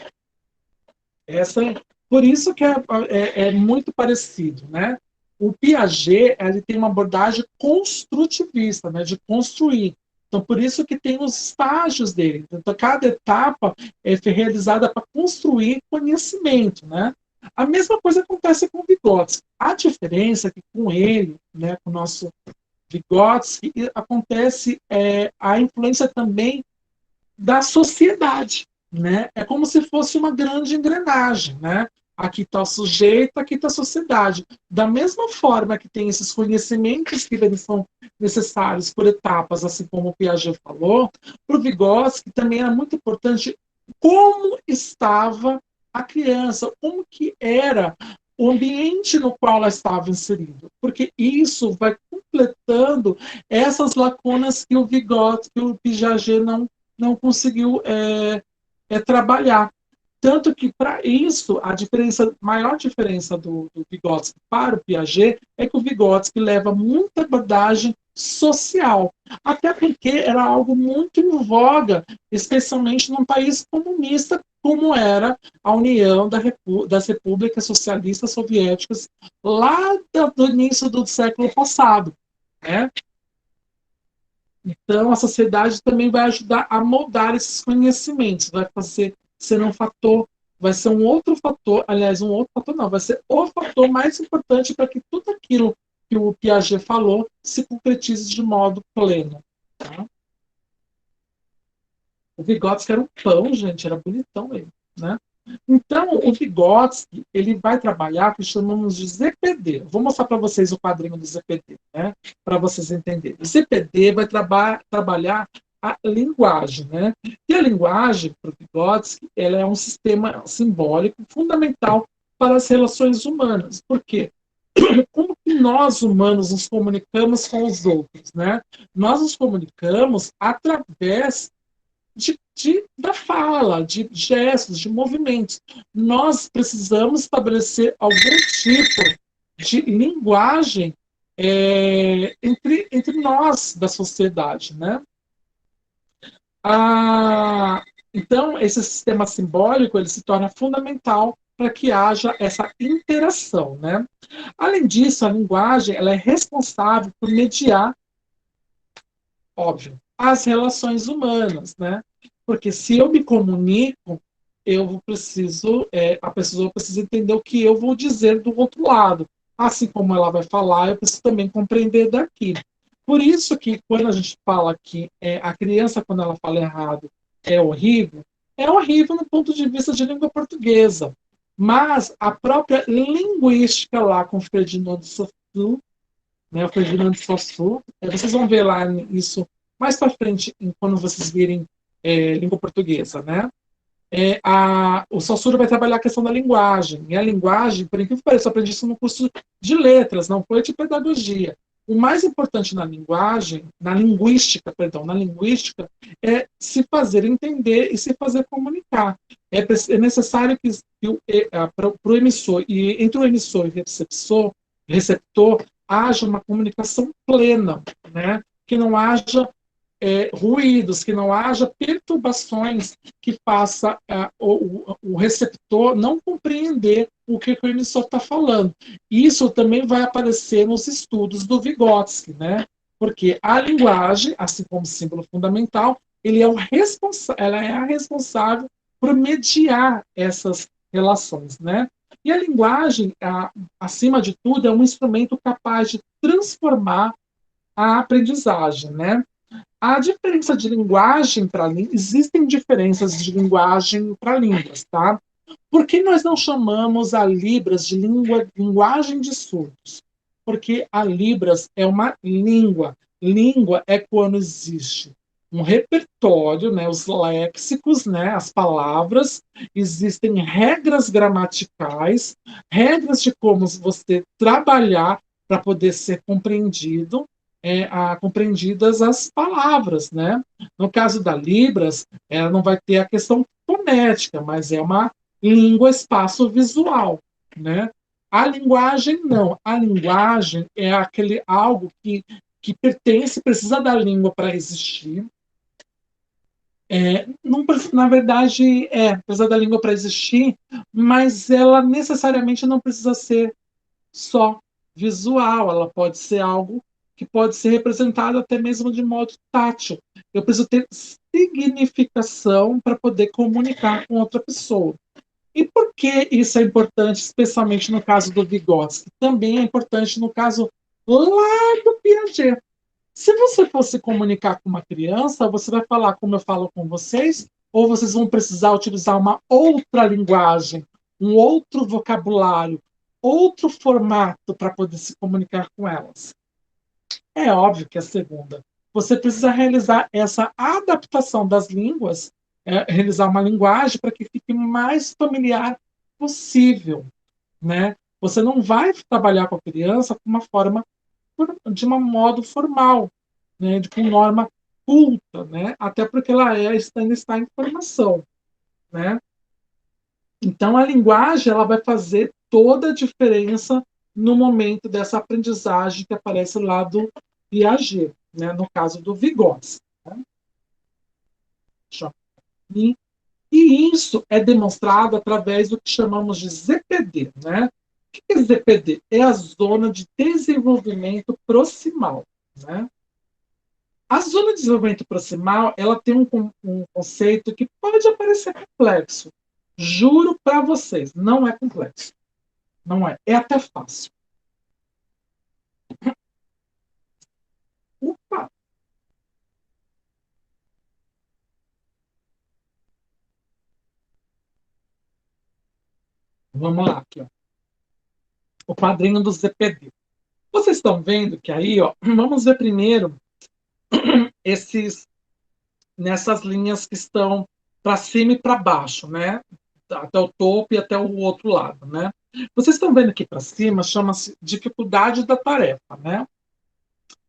Essa, por isso que é muito parecido, né? O Piaget, ele tem uma abordagem construtivista, né? De construir. Então, por isso que tem os estágios dele. Então, cada etapa foi realizada para construir conhecimento, né? A mesma coisa acontece com o Vygotsky. A diferença é que com ele, né, com o nosso Vygotsky, acontece a influência também da sociedade. Né? É como se fosse uma grande engrenagem. Né? Aqui está o sujeito, aqui está a sociedade. Da mesma forma que tem esses conhecimentos que eles são necessários por etapas, assim como o Piaget falou, para o Vygotsky também era muito importante como estava a criança, como que era o ambiente no qual ela estava inserida, porque isso vai completando essas lacunas que o Vygotsky, que o Piaget não conseguiu trabalhar. Tanto que, para isso, maior diferença do Vygotsky para o Piaget é que o Vygotsky leva muita abordagem social, até porque era algo muito em voga, especialmente num país comunista como era a União das Repúblicas Socialistas Soviéticas lá do início do século passado. Né? Então, a sociedade também vai ajudar a moldar esses conhecimentos, ser um fator, vai ser um outro fator, aliás, um outro fator não, vai ser o fator mais importante para que tudo aquilo que o Piaget falou se concretize de modo pleno. Tá? O Vygotsky era um pão, gente, era bonitão ele, né? Então, o Vygotsky, ele vai trabalhar o que chamamos de ZPD. Vou mostrar para vocês o quadrinho do ZPD, né? Para vocês entenderem. O ZPD vai trabalhar a linguagem, né? E a linguagem, para o Vygotsky, ela é um sistema simbólico fundamental para as relações humanas. Por quê? Como que nós, humanos, nos comunicamos com os outros, né? Nós nos comunicamos através da fala, de gestos, de movimentos. Nós precisamos estabelecer algum tipo de linguagem entre nós da sociedade. Né? Então, esse sistema simbólico ele se torna fundamental para que haja essa interação. Né? Além disso, a linguagem ela é responsável por mediar, óbvio, as relações humanas. Né? Porque se eu me comunico, a pessoa precisa entender o que eu vou dizer do outro lado. Assim como ela vai falar, eu preciso também compreender daqui. Por isso que quando a gente fala que a criança, quando ela fala errado, é horrível no ponto de vista de língua portuguesa. Mas a própria linguística lá com Ferdinand Saussure, né, o Ferdinand Saussure, vocês vão ver lá isso mais para frente, quando vocês virem língua portuguesa, né? O Saussure vai trabalhar a questão da linguagem. E a linguagem, por incrível que pareça, eu aprendi isso no curso de letras, não foi de pedagogia. O mais importante na linguagem, na linguística, é se fazer entender e se fazer comunicar. É necessário que para o emissor e entre o emissor e o receptor haja uma comunicação plena, né? Que não haja ruídos, que não haja perturbações que faça o receptor não compreender o que o emissor está falando. Isso também vai aparecer nos estudos do Vygotsky, né? Porque a linguagem, assim como símbolo fundamental, ela é a responsável por mediar essas relações, né? E a linguagem, acima de tudo, é um instrumento capaz de transformar a aprendizagem, né? A diferença de linguagem para línguas, existem diferenças de linguagem para línguas, tá? Por que nós não chamamos a Libras de linguagem de surdos? Porque a Libras é uma língua. Língua é quando existe um repertório, né, os léxicos, né, as palavras, existem regras gramaticais, regras de como você trabalhar para poder ser compreendido, compreendidas as palavras, né? No caso da Libras, ela não vai ter a questão fonética, mas é uma língua espaço visual, né? A linguagem não. A linguagem é aquele algo que pertence, precisa da língua para existir. Não, na verdade, precisa da língua para existir, mas ela necessariamente não precisa ser só visual, ela pode ser algo que pode ser representado até mesmo de modo tátil. Eu preciso ter significação para poder comunicar com outra pessoa. E por que isso é importante, especialmente no caso do Vygotsky? Também é importante no caso lá do Piaget. Se você fosse comunicar com uma criança, você vai falar como eu falo com vocês, ou vocês vão precisar utilizar uma outra linguagem, um outro vocabulário, outro formato para poder se comunicar com elas? É óbvio que é a segunda. Você precisa realizar essa adaptação das línguas, realizar uma linguagem para que fique mais familiar possível, né? Você não vai trabalhar com a criança de um modo formal, né? Com norma culta, né? Até porque ela ainda está em formação, né? Então a linguagem ela vai fazer toda a diferença no momento dessa aprendizagem que aparece lá do Piaget, né? No caso do Vygotsky. Né? E isso é demonstrado através do que chamamos de ZPD. Né? O que é ZPD? É a zona de desenvolvimento proximal. Né? A zona de desenvolvimento proximal ela tem um conceito que pode parecer complexo. Juro para vocês, não é complexo. Não é. É até fácil. Opa! Vamos lá, aqui, ó. O quadrinho do ZPD. Vocês estão vendo que aí, ó, vamos ver primeiro esses nessas linhas que estão para cima e para baixo, né? Até o topo e até o outro lado, né? Vocês estão vendo aqui para cima, chama-se dificuldade da tarefa, né?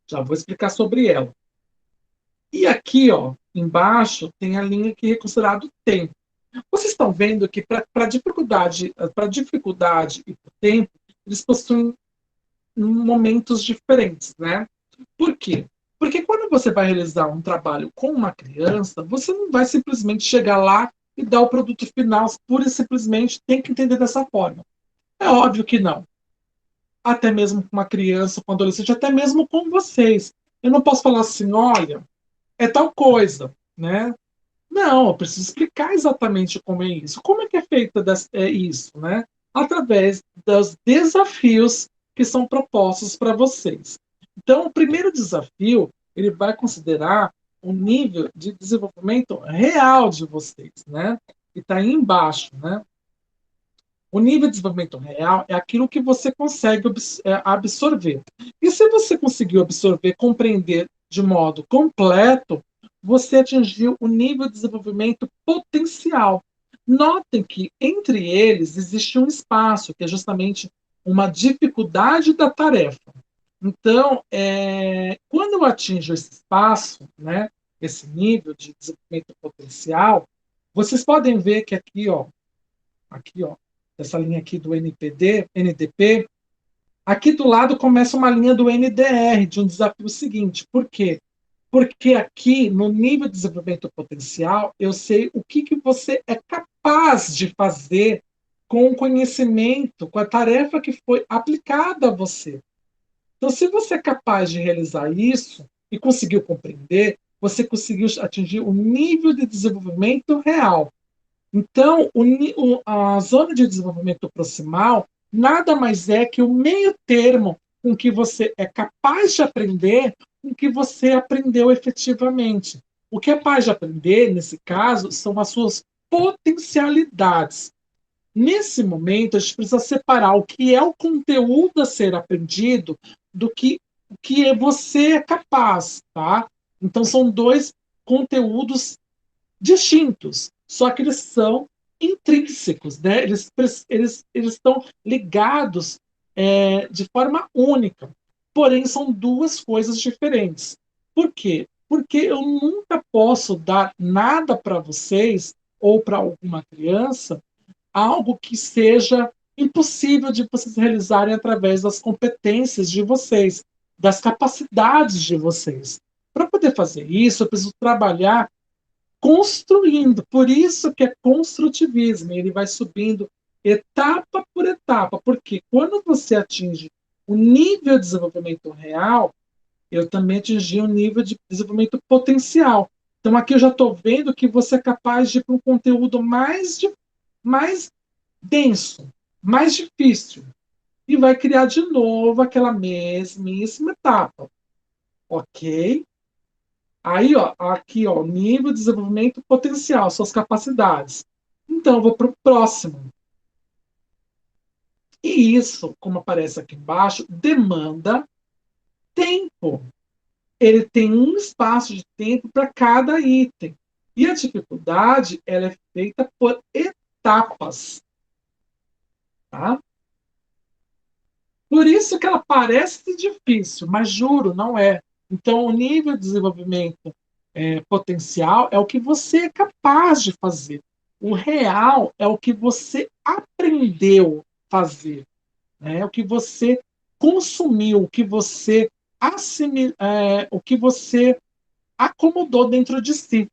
Já vou explicar sobre ela. E aqui, ó, embaixo, tem a linha que é considerado tempo. Vocês estão vendo que para dificuldade e para tempo, eles possuem momentos diferentes, né? Por quê? Porque quando você vai realizar um trabalho com uma criança, você não vai simplesmente chegar lá e dar o produto final, pura e simplesmente tem que entender dessa forma. É óbvio que não. Até mesmo com uma criança, com um adolescente, até mesmo com vocês. Eu não posso falar assim, olha, é tal coisa, né? Não, eu preciso explicar exatamente como é isso. Como é que é feito isso, né? Através dos desafios que são propostos para vocês. Então, o primeiro desafio, ele vai considerar o nível de desenvolvimento real de vocês, né? E está aí embaixo, né? O nível de desenvolvimento real é aquilo que você consegue absorver. E se você conseguiu absorver, compreender de modo completo, você atingiu o nível de desenvolvimento potencial. Notem que entre eles existe um espaço, que é justamente uma dificuldade da tarefa. Então, quando eu atinjo esse espaço, né, esse nível de desenvolvimento potencial, vocês podem ver que aqui, ó, essa linha aqui do NDP, aqui do lado começa uma linha do NDR, de um desafio seguinte. Por quê? Porque aqui, no nível de desenvolvimento potencial, eu sei o que você é capaz de fazer com o conhecimento, com a tarefa que foi aplicada a você. Então, se você é capaz de realizar isso e conseguiu compreender, você conseguiu atingir o nível de desenvolvimento real. Então, a zona de desenvolvimento proximal nada mais é que o meio termo com que você é capaz de aprender com o que você aprendeu efetivamente. O que é capaz de aprender, nesse caso, são as suas potencialidades. Nesse momento, a gente precisa separar o que é o conteúdo a ser aprendido do que o que você é capaz, tá? Então, são dois conteúdos distintos, só que eles são intrínsecos, né? Eles estão ligados de forma única, porém são duas coisas diferentes. Por quê? Porque eu nunca posso dar nada para vocês ou para alguma criança algo que seja impossível de vocês realizarem através das competências de vocês, das capacidades de vocês. Para poder fazer isso, eu preciso trabalhar construindo. Por isso que é construtivismo. Ele vai subindo etapa por etapa. Porque quando você atinge o nível de desenvolvimento real, eu também atingi um nível de desenvolvimento potencial. Então aqui eu já estou vendo que você é capaz de ir para um conteúdo mais denso, mais difícil. E vai criar de novo aquela mesmíssima etapa. Ok? Aí, ó, aqui, ó, nível de desenvolvimento potencial, suas capacidades. Então, eu vou para o próximo. E isso, como aparece aqui embaixo, demanda tempo. Ele tem um espaço de tempo para cada item. E a dificuldade, ela é feita por etapas. Tá? Por isso que ela parece difícil, mas juro, não é. Então, o nível de desenvolvimento potencial é o que você é capaz de fazer. O real é o que você aprendeu a fazer, né? O que você consumiu, o que você o que você acomodou dentro de si.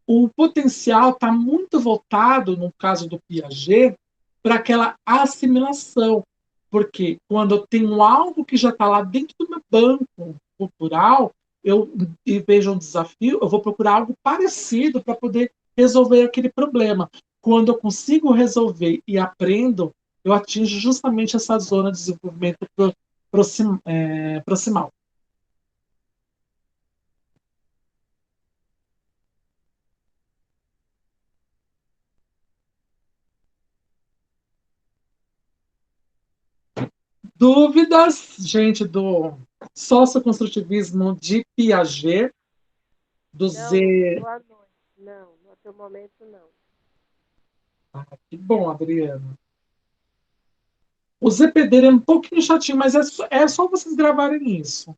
O potencial está muito voltado, no caso do Piaget, para aquela assimilação. Porque quando eu tenho algo que já está lá dentro do meu banco cultural, e vejo um desafio, eu vou procurar algo parecido para poder resolver aquele problema. Quando eu consigo resolver e aprendo, eu atingo justamente essa zona de desenvolvimento proximal. Dúvidas, gente, do socioconstrutivismo de Piaget, do Não, Z. boa noite. Não, no teu momento não. Ah, que bom, Adriano. O ZPD é um pouquinho chatinho, mas é só vocês gravarem isso.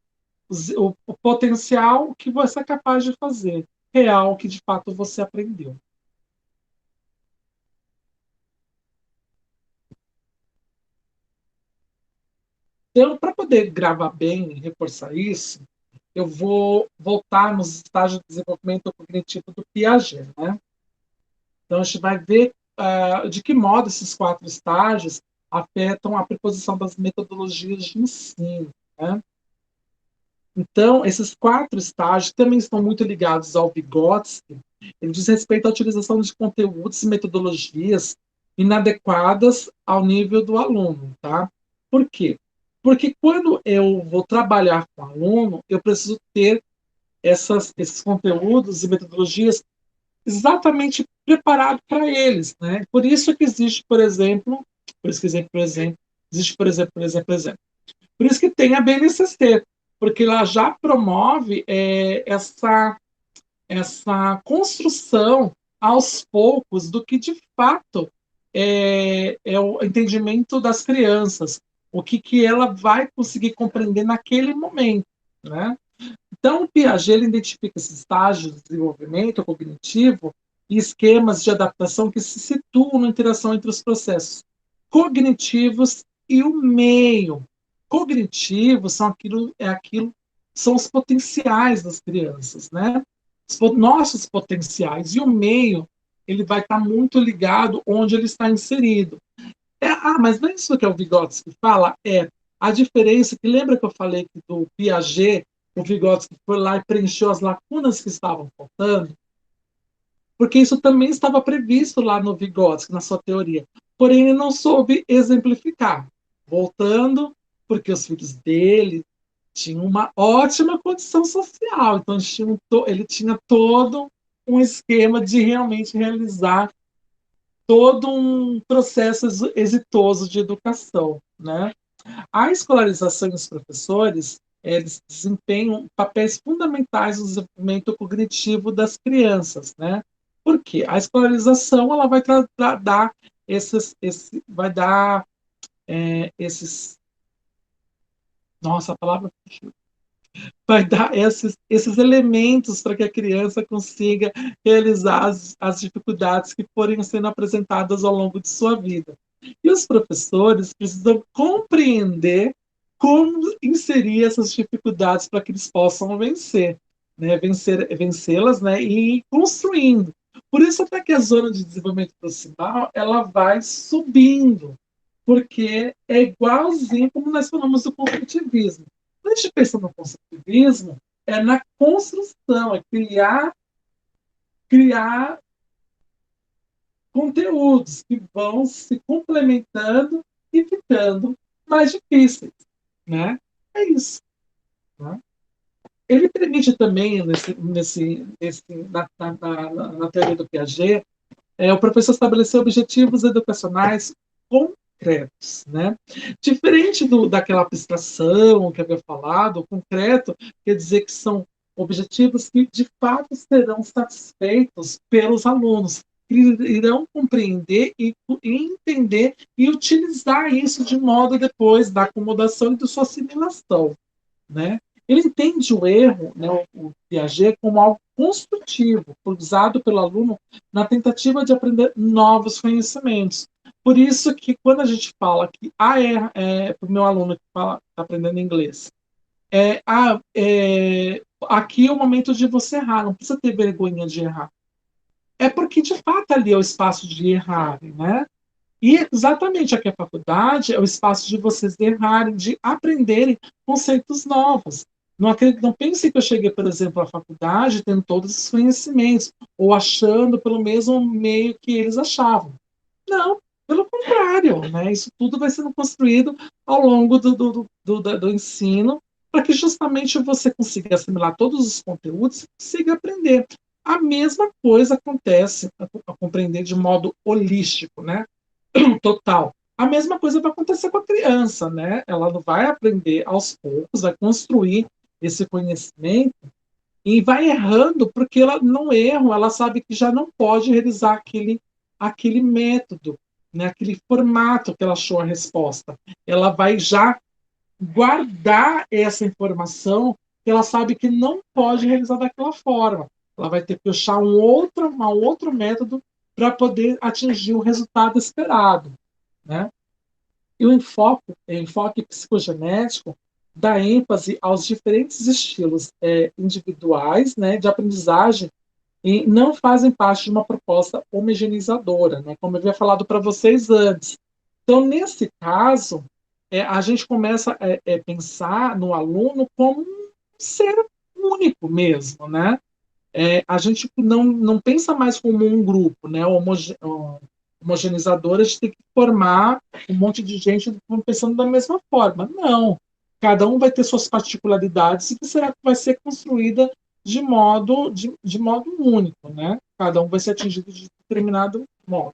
O potencial que você é capaz de fazer, real que de fato você aprendeu. Então, para poder gravar bem e reforçar isso, eu vou voltar nos estágios de desenvolvimento cognitivo do Piaget, né? Então, a gente vai ver de que modo esses quatro estágios afetam a preposição das metodologias de ensino. Né? Então, esses quatro estágios também estão muito ligados ao Vygotsky. Ele diz respeito à utilização de conteúdos e metodologias inadequadas ao nível do aluno. Tá? Por quê? Porque quando eu vou trabalhar com aluno, eu preciso ter esses conteúdos e metodologias exatamente preparados para eles, né? Por isso que existe, por exemplo, existe, por exemplo, por isso que tem a BNCC, porque ela já promove essa construção aos poucos do que de fato é o entendimento das crianças, o que ela vai conseguir compreender naquele momento, né? Então, o Piaget ele identifica esses estágios de desenvolvimento cognitivo e esquemas de adaptação que se situam na interação entre os processos cognitivos e o meio. Cognitivos são os potenciais das crianças, né? Os nossos potenciais, e o meio ele vai estar muito ligado onde ele está inserido. Mas não é isso que é o Vygotsky fala? É a diferença, que lembra que eu falei que do Piaget, o Vygotsky foi lá e preencheu as lacunas que estavam faltando? Porque isso também estava previsto lá no Vygotsky, na sua teoria. Porém, ele não soube exemplificar. Voltando, porque os filhos dele tinham uma ótima condição social, então ele tinha todo um esquema de realmente realizar todo um processo exitoso de educação, né? A escolarização dos professores, eles desempenham papéis fundamentais no desenvolvimento cognitivo das crianças, né? Porque a escolarização ela vai dar vai dar esses, nossa, a palavra vai dar esses elementos para que a criança consiga realizar as dificuldades que forem sendo apresentadas ao longo de sua vida. E os professores precisam compreender como inserir essas dificuldades para que eles possam vencer, né? Vencê-las, né? E ir construindo. Por isso até que a zona de desenvolvimento proximal ela vai subindo, porque é igualzinho como nós falamos do construtivismo. Quando a gente pensa no construtivismo, é na construção, é criar conteúdos que vão se complementando e ficando mais difíceis, né? É isso. Né? Ele permite também, na teoria do Piaget, o professor estabelecer objetivos educacionais concretos, né? Diferente daquela abstração que havia falado, o concreto quer dizer que são objetivos que de fato serão satisfeitos pelos alunos, que irão compreender e entender e utilizar isso de modo depois da acomodação e da sua assimilação, né? Ele entende o erro, né, o Piaget, como algo construtivo, usado pelo aluno na tentativa de aprender novos conhecimentos. Por isso que quando a gente fala que para o meu aluno que está aprendendo inglês, aqui é o momento de você errar, não precisa ter vergonha de errar. É porque, de fato, ali é o espaço de errar, né? E exatamente aqui a faculdade é o espaço de vocês errarem, de aprenderem conceitos novos. Não pense que eu cheguei, por exemplo, à faculdade tendo todos esses conhecimentos, ou achando pelo mesmo meio que eles achavam. Não, pelo contrário, né? Isso tudo vai sendo construído ao longo do ensino, para que justamente você consiga assimilar todos os conteúdos e consiga aprender. A mesma coisa acontece a compreender de modo holístico, né? Total. A mesma coisa vai acontecer com a criança, né? Ela não vai aprender aos poucos, vai construir esse conhecimento e vai errando, porque ela não erra, ela sabe que já não pode realizar aquele método, né? Aquele formato que ela achou a resposta. Ela vai já guardar essa informação que ela sabe que não pode realizar daquela forma. Ela vai ter que achar um outro método para poder atingir o resultado esperado, né? E o enfoque psicogenético dá ênfase aos diferentes estilos individuais, né, de aprendizagem e não fazem parte de uma proposta homogeneizadora, né, como eu havia falado para vocês antes. Então, nesse caso, a gente começa a pensar no aluno como um ser único mesmo, né? A gente não pensa mais como um grupo, né, homogeneizador, a gente tem que formar um monte de gente pensando da mesma forma. Não. Cada um vai ter suas particularidades e que será que vai ser construída de modo único, né? Cada um vai ser atingido de determinado modo.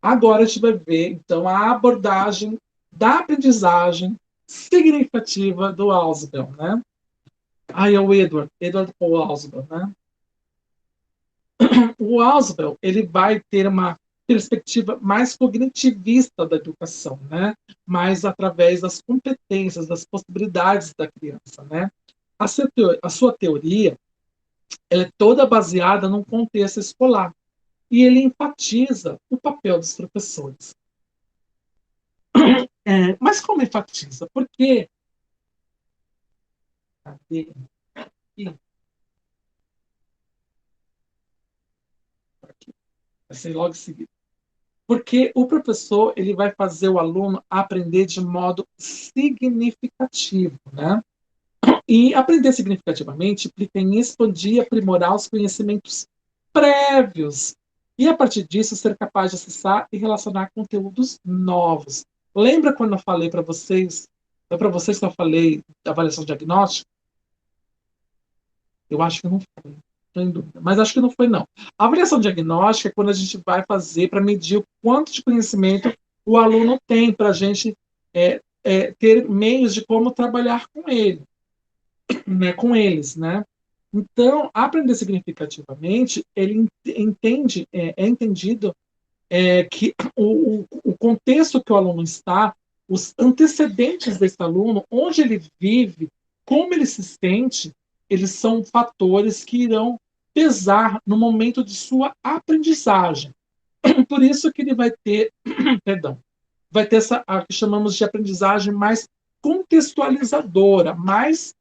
Agora a gente vai ver, então, a abordagem da aprendizagem significativa do Ausubel, né? Aí é o Edward Paul Ausubel, né? O Ausubel, ele vai ter uma perspectiva mais cognitivista da educação, né? Mais através das competências, das possibilidades da criança, né? A sua teoria ela é toda baseada num contexto escolar e ele enfatiza o papel dos professores. Mas como enfatiza? Porque cadê? Aqui, vai ser logo em seguida. Porque o professor ele vai fazer o aluno aprender de modo significativo, né? E aprender significativamente implica em expandir e aprimorar os conhecimentos prévios e, a partir disso, ser capaz de acessar e relacionar conteúdos novos. Lembra quando eu falei para vocês, foi para vocês que eu falei da avaliação diagnóstica? Eu acho que não foi, estou em dúvida, mas acho que não foi, não. A avaliação diagnóstica é quando a gente vai fazer para medir o quanto de conhecimento o aluno tem para a gente ter meios de como trabalhar com ele, né, com eles, né? Então, aprender significativamente, ele entende, é entendido que o contexto que o aluno está, os antecedentes desse aluno, onde ele vive, como ele se sente, eles são fatores que irão pesar no momento de sua aprendizagem. Por isso que ele vai ter, perdão, vai ter essa a que chamamos de aprendizagem mais contextualizadora, mais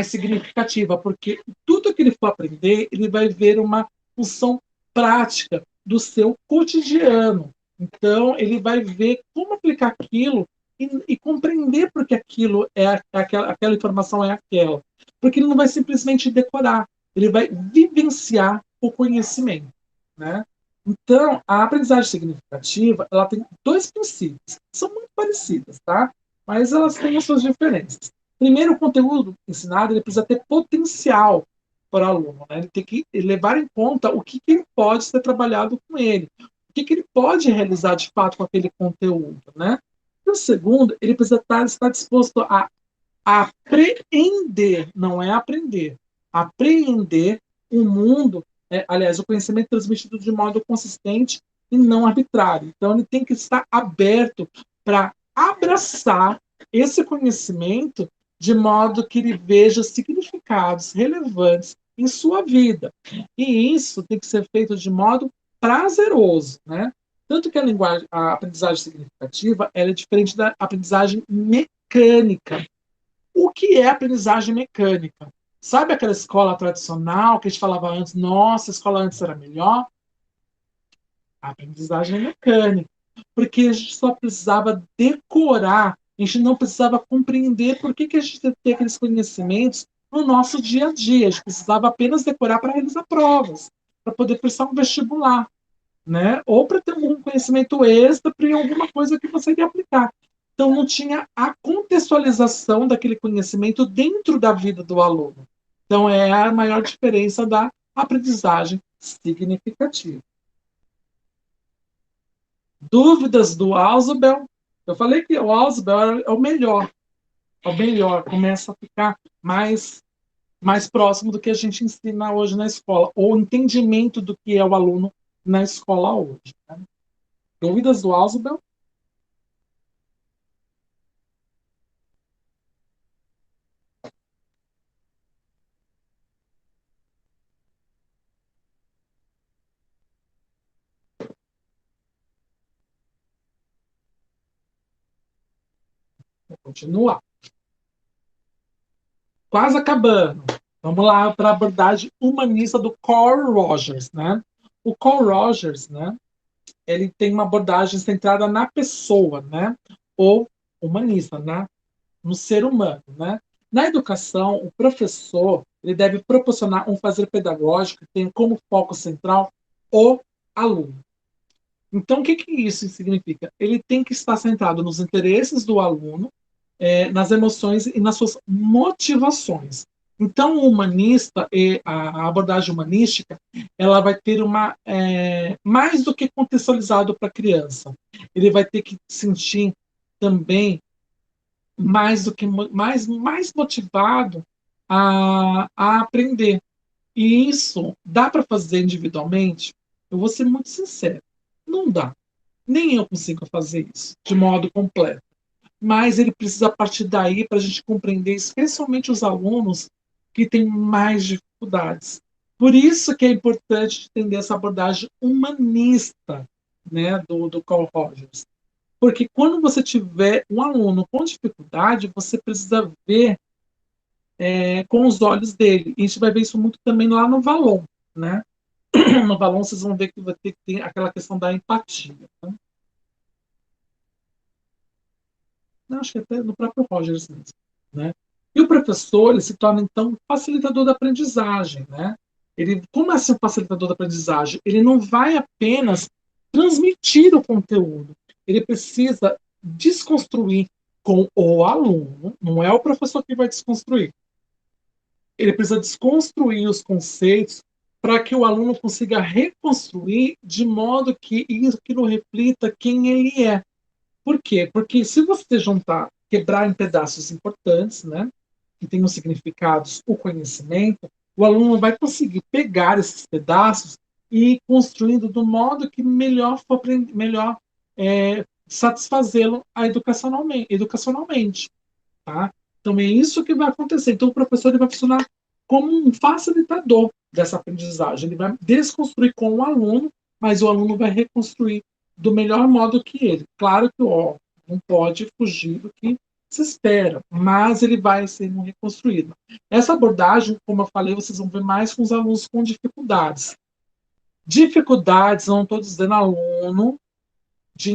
significativa, porque tudo que ele for aprender, ele vai ver uma função prática do seu cotidiano. Então, ele vai ver como aplicar aquilo e compreender porque aquilo aquela informação é aquela. Porque ele não vai simplesmente decorar, ele vai vivenciar o conhecimento, né? Então, a aprendizagem significativa, ela tem dois princípios, que são muito parecidas, tá? Mas elas têm as suas diferenças. Primeiro, o conteúdo ensinado ele precisa ter potencial para o aluno. Né? Ele tem que levar em conta o que ele pode ser trabalhado com ele, o que ele pode realizar de fato com aquele conteúdo. Né? E o segundo, ele precisa estar disposto a apreender, não é aprender, apreender o mundo, aliás, o conhecimento transmitido de modo consistente e não arbitrário. Então, ele tem que estar aberto para abraçar esse conhecimento de modo que ele veja significados relevantes em sua vida. E isso tem que ser feito de modo prazeroso, né? Tanto que a aprendizagem significativa ela é diferente da aprendizagem mecânica. O que é aprendizagem mecânica? Sabe aquela escola tradicional que a gente falava antes, nossa, a escola antes era melhor? A aprendizagem é mecânica, porque a gente só precisava decorar, a gente não precisava compreender por que a gente tem que ter aqueles conhecimentos no nosso dia a dia, a gente precisava apenas decorar para realizar provas, para poder prestar um vestibular, né? Ou para ter algum conhecimento extra para alguma coisa que você iria aplicar. Então, não tinha a contextualização daquele conhecimento dentro da vida do aluno. Então, é a maior diferença da aprendizagem significativa. Dúvidas do Ausubel? Eu falei que o Ausubel é o melhor. É o melhor. Começa a ficar mais próximo do que a gente ensina hoje na escola. Ou entendimento do que é o aluno na escola hoje. Né? Dúvidas do Ausubel? Vou continuar. Quase acabando. Vamos lá para a abordagem humanista do Carl Rogers, né? O Carl Rogers, né? Ele tem uma abordagem centrada na pessoa, né? Ou humanista, né? No ser humano, né? Na educação, o professor ele deve proporcionar um fazer pedagógico que tenha como foco central o aluno. Então, o que, que isso significa? Ele tem que estar centrado nos interesses do aluno, nas emoções e nas suas motivações. Então, o humanista e a abordagem humanística, ela vai ter uma mais do que contextualizado para a criança. Ele vai ter que sentir também mais do que mais motivado a aprender. E isso dá para fazer individualmente? Eu vou ser muito sincero, não dá. Nem eu consigo fazer isso de modo completo. Mas ele precisa partir daí para a gente compreender, especialmente os alunos que têm mais dificuldades. Por isso que é importante entender essa abordagem humanista, né, do Carl Rogers. Porque quando você tiver um aluno com dificuldade, você precisa ver com os olhos dele. E a gente vai ver isso muito também lá no Valon, né? No Valon vocês vão ver que vai ter que ter aquela questão da empatia. Né? Não, acho que até no próprio Rogers mesmo, né? E o professor ele se torna então facilitador da aprendizagem, né? Ele, como é ser um facilitador da aprendizagem? Ele não vai apenas transmitir o conteúdo, ele precisa desconstruir com o aluno, não é o professor que vai desconstruir. Ele precisa desconstruir os conceitos para que o aluno consiga reconstruir de modo que aquilo reflita quem ele é. Por quê? Porque se você juntar, quebrar em pedaços importantes, né, que tenham significados, o conhecimento, o aluno vai conseguir pegar esses pedaços e ir construindo do modo que melhor for melhor satisfazê-lo educacionalmente, tá? Então é isso que vai acontecer. Então o professor ele vai funcionar como um facilitador dessa aprendizagem. Ele vai desconstruir com o aluno, mas o aluno vai reconstruir do melhor modo que ele. Claro que não pode fugir do que se espera, mas ele vai ser reconstruído. Essa abordagem, como eu falei, vocês vão ver mais com os alunos com dificuldades. Dificuldades, não estou dizendo aluno de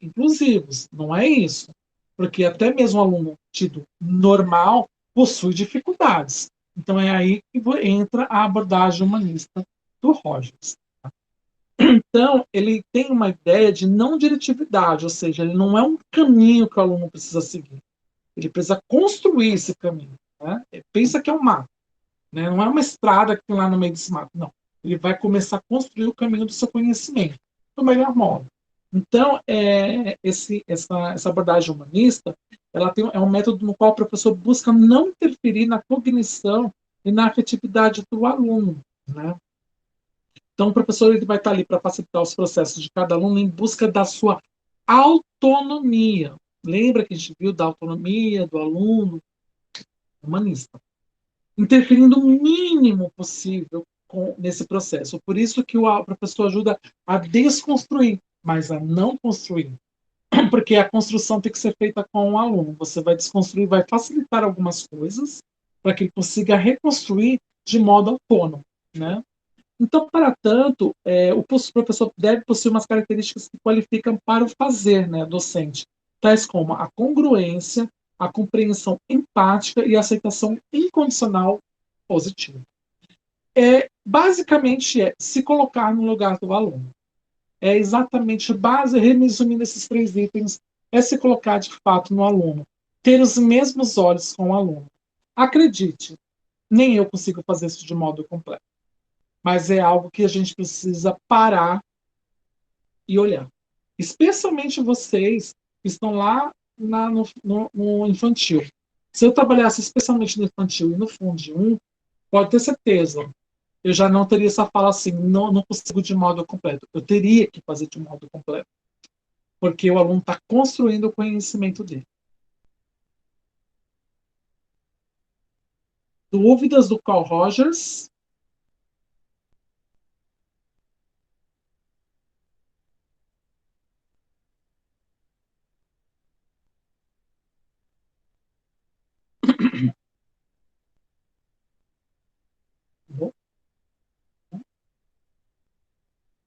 inclusivos, não é isso. Porque até mesmo um aluno tido normal possui dificuldades. Então é aí que entra a abordagem humanista do Rogers. Então, ele tem uma ideia de não diretividade, ou seja, ele não é um caminho que o aluno precisa seguir. Ele precisa construir esse caminho. Né? Pensa que é um mato. Né? Não é uma estrada que tem lá no meio desse mato. Não. Ele vai começar a construir o caminho do seu conhecimento, do melhor modo. Então, essa abordagem humanista é um método no qual o professor busca não interferir na cognição e na afetividade do aluno. Né? Então, o professor ele vai estar ali para facilitar os processos de cada aluno em busca da sua autonomia. Lembra que a gente viu da autonomia do aluno humanista? Interferindo o mínimo possível nesse processo. Por isso que o professor ajuda a desconstruir, mas a não construir. Porque a construção tem que ser feita com o aluno. Você vai desconstruir, vai facilitar algumas coisas para que ele consiga reconstruir de modo autônomo. Né? Então, para tanto, o professor deve possuir umas características que qualificam para o fazer, né, docente, tais como a congruência, a compreensão empática e a aceitação incondicional positiva. Basicamente, se colocar no lugar do aluno. É exatamente resumindo esses três itens, é se colocar de fato no aluno. Ter os mesmos olhos com o aluno. Acredite, nem eu consigo fazer isso de modo completo. Mas é algo que a gente precisa parar e olhar. Especialmente vocês que estão lá no infantil. Se eu trabalhasse especialmente no infantil e no Fundo 1, pode ter certeza, eu já não teria essa fala assim, não consigo de modo completo. Eu teria que fazer de modo completo. Porque o aluno está construindo o conhecimento dele. Dúvidas do Carl Rogers?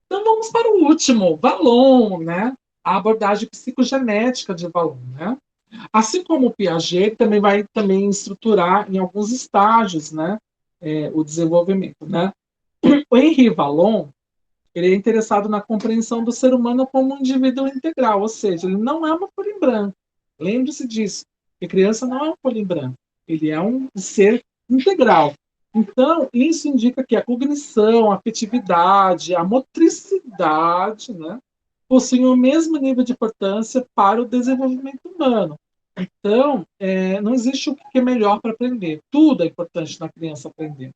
Então vamos para o último, Valon, né? A abordagem psicogenética de Valon, né? Assim como o Piaget também vai também estruturar em alguns estágios, né, o desenvolvimento, né? O Henri Vallon, ele é interessado na compreensão do ser humano como um indivíduo integral, ou seja, ele não é uma folha em branco. Lembre-se disso, que criança não é uma folha em branco, ele é um ser integral. Então, isso indica que a cognição, a afetividade, a motricidade, né, possuem o mesmo nível de importância para o desenvolvimento humano. Então, não existe o que é melhor para aprender. Tudo é importante na criança aprender.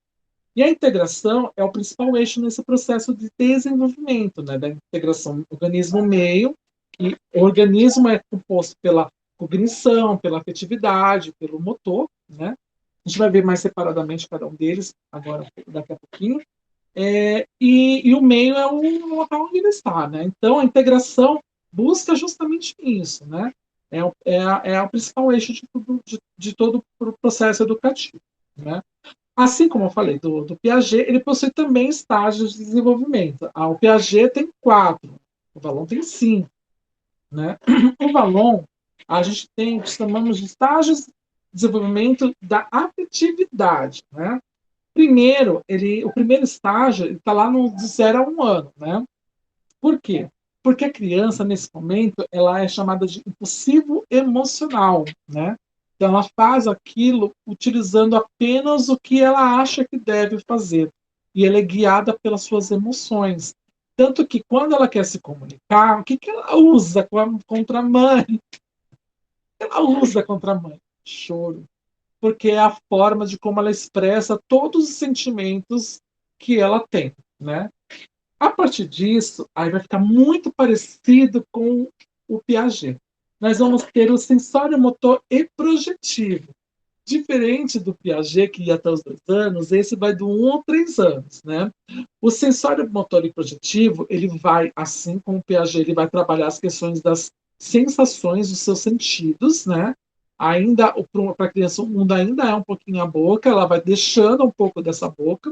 E a integração é o principal eixo nesse processo de desenvolvimento, né, da integração organismo-meio, e o organismo é composto pela cognição, pela afetividade, pelo motor, né? A gente vai ver mais separadamente cada um deles agora, daqui a pouquinho. E o meio é o local onde ele está, né? Então, a integração busca justamente isso, né? É o principal eixo de todo o processo educativo, né? Assim como eu falei do Piaget, ele possui também estágios de desenvolvimento. O Piaget tem 4, o Vallon tem 5. Né? O Vallon, a gente tem o que chamamos de estágios de desenvolvimento da afetividade. Né? O primeiro estágio está lá no de 0 a 1 ano. Né? Por quê? Porque a criança, nesse momento, ela é chamada de impulsivo emocional, né? Então, ela faz aquilo utilizando apenas o que ela acha que deve fazer. E ela é guiada pelas suas emoções. Tanto que, quando ela quer se comunicar, o que, que ela usa contra a mãe? Ela usa contra a mãe? Choro. Porque é a forma de como ela expressa todos os sentimentos que ela tem, né? A partir disso, aí vai ficar muito parecido com o Piaget. Nós vamos ter o sensório motor e projetivo. Diferente do Piaget, que ia até os 2 anos, esse vai do 1 ao 3 anos. Né? O sensório motor e projetivo, ele vai, assim como o Piaget, ele vai trabalhar as questões das sensações dos seus sentidos, né? Ainda, para a criança, o mundo ainda é um pouquinho a boca, ela vai deixando um pouco dessa boca,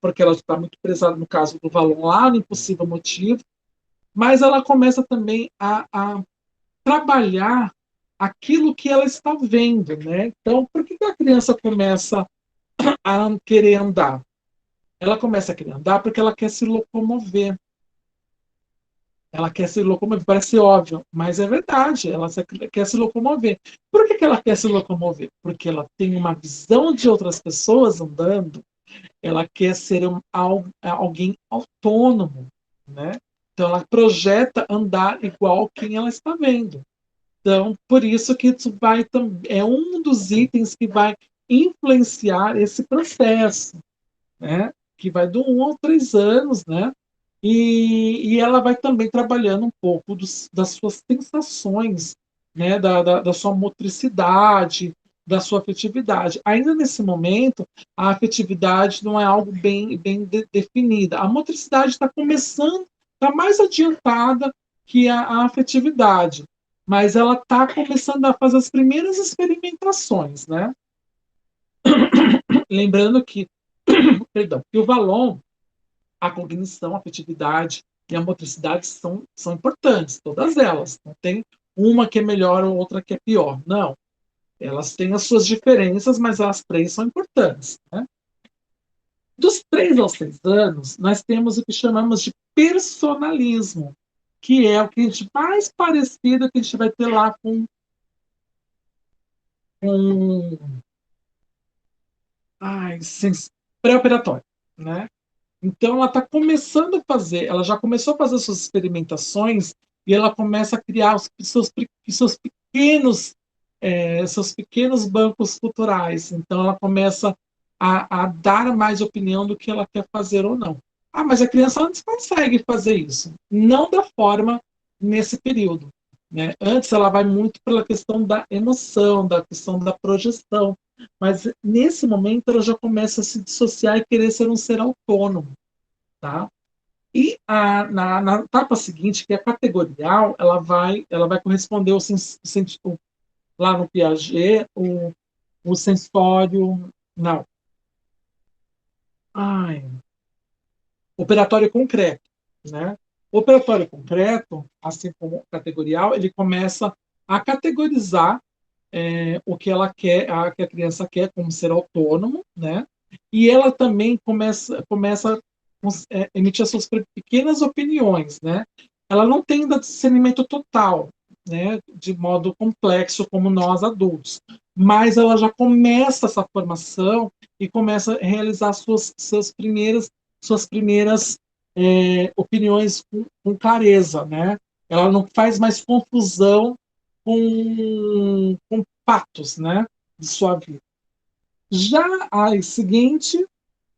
porque ela está muito presada no caso do Valon lá no Impossível Motivo, mas ela começa também a trabalhar aquilo que ela está vendo, né? Então, por que a criança começa a querer andar? Ela começa a querer andar porque ela quer se locomover. Ela quer se locomover, parece óbvio, mas é verdade, ela quer se locomover. Por que ela quer se locomover? Porque ela tem uma visão de outras pessoas andando, ela quer ser alguém autônomo, né? Então ela projeta andar igual quem ela está vendo. Então, por isso que isso é um dos itens que vai influenciar esse processo, né? Que vai do 1 ao 3 anos, né? E ela vai também trabalhando um pouco das suas sensações, né? Da sua motricidade, da sua afetividade. Ainda nesse momento, a afetividade não é algo bem definida. A motricidade está começando, está mais adiantada que a afetividade, mas ela está começando a fazer as primeiras experimentações, né? Lembrando perdão, que o Vallon, a cognição, a afetividade e a motricidade são importantes, todas elas. Não tem uma que é melhor ou outra que é pior. Não. Elas têm as suas diferenças, mas as 3 são importantes. Né? Dos 3 aos 6 anos, nós temos o que chamamos de personalismo, que é o que a gente mais parecido que a gente vai ter lá com pré-operatório. Né? Então, ela está começando a fazer, ela já começou a fazer suas experimentações e ela começa a criar seus pequenos, seus pequenos bancos culturais. Então, ela começa a dar mais opinião do que ela quer fazer ou não. Ah, mas a criança antes consegue fazer isso. Não da forma nesse período. Né? Antes, ela vai muito pela questão da emoção, da questão da projeção. Mas nesse momento ela já começa a se dissociar e querer ser um ser autônomo, tá? E na etapa seguinte, que é categorial, ela vai corresponder lá no Piaget, o sensório, não, ai, operatório concreto, né? O operatório concreto, assim como o categorial, ele começa a categorizar o que ela quer, que a criança quer como ser autônomo, né? E ela também começa a emitir as suas pequenas opiniões, né? Ela não tem ainda discernimento total, né? De modo complexo como nós adultos, mas ela já começa essa formação e começa a realizar suas primeiras opiniões com clareza, né? Ela não faz mais confusão com fatos, né, de sua vida. Já a seguinte,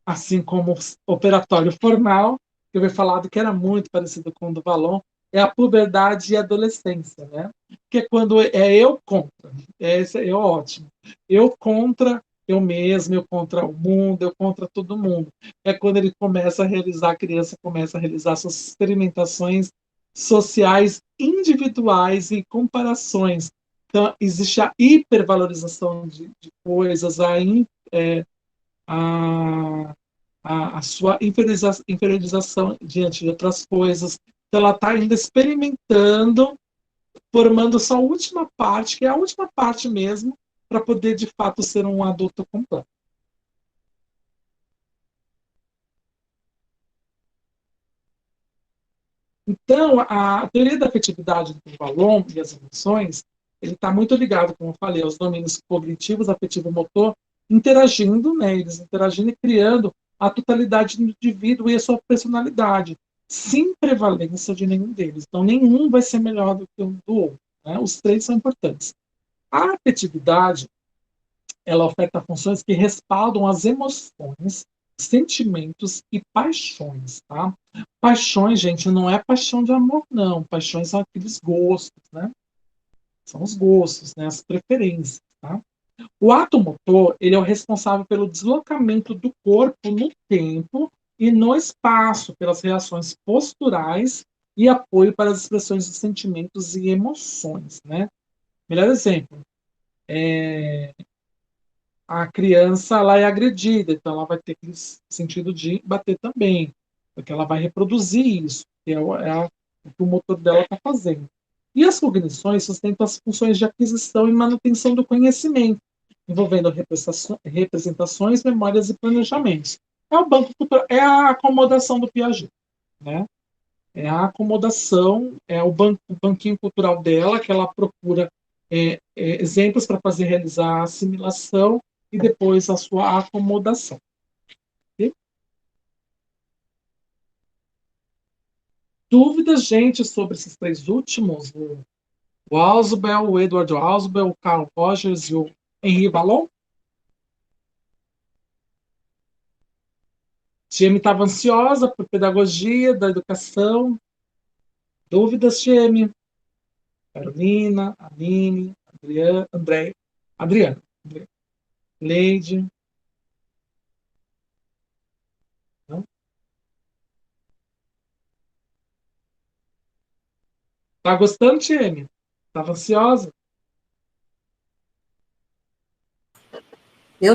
assim como o operatório formal, que eu havia falado que era muito parecido com o do Valon, é a puberdade e a adolescência, né? Que é quando é eu contra. Esse é ótimo. Eu contra eu mesmo, eu contra o mundo, eu contra todo mundo. É quando ele começa a realizar, a criança começa a realizar suas experimentações sociais individuais e comparações. Então, existe a hipervalorização de coisas, a, a sua inferiorização diante de outras coisas. Então, ela está ainda experimentando, formando sua última parte, que é a última parte mesmo, para poder, de fato, ser um adulto completo. Então, a teoria da afetividade do Valon e as emoções, ele está muito ligado, como eu falei, aos domínios cognitivos, afetivo, motor, interagindo, né, eles interagindo e criando a totalidade do indivíduo e a sua personalidade, sem prevalência de nenhum deles. Então, nenhum vai ser melhor do que o do outro. Né? Os três são importantes. A afetividade, ela oferta funções que respaldam as emoções, sentimentos e paixões, tá? Paixões, gente, não é paixão de amor, não. Paixões são aqueles gostos, né? São os gostos, né? As preferências, tá? O ato motor, ele é o responsável pelo deslocamento do corpo no tempo e no espaço, pelas reações posturais e apoio para as expressões de sentimentos e emoções, né? Melhor exemplo, a criança ela é agredida, então ela vai ter aquele sentido de bater também, porque ela vai reproduzir isso, que o que o motor dela está fazendo. E as cognições sustentam as funções de aquisição e manutenção do conhecimento, envolvendo representações, memórias e planejamentos. É o banco cultural, é a acomodação do Piaget, né? É a acomodação, é o banquinho cultural dela, que ela procura exemplos para fazer realizar a assimilação e depois a sua acomodação. Ok? Dúvidas, gente, sobre esses três últimos? O Ausubel, o Edward Ausubel, o Carl Rogers e o Henri Vallon? Tieme estava ansiosa por pedagogia, da educação. Dúvidas, Tieme? Carolina, Aline, Adriana, André, Adriana, Leide. Não? Tá gostando, Tieme? Estava ansiosa?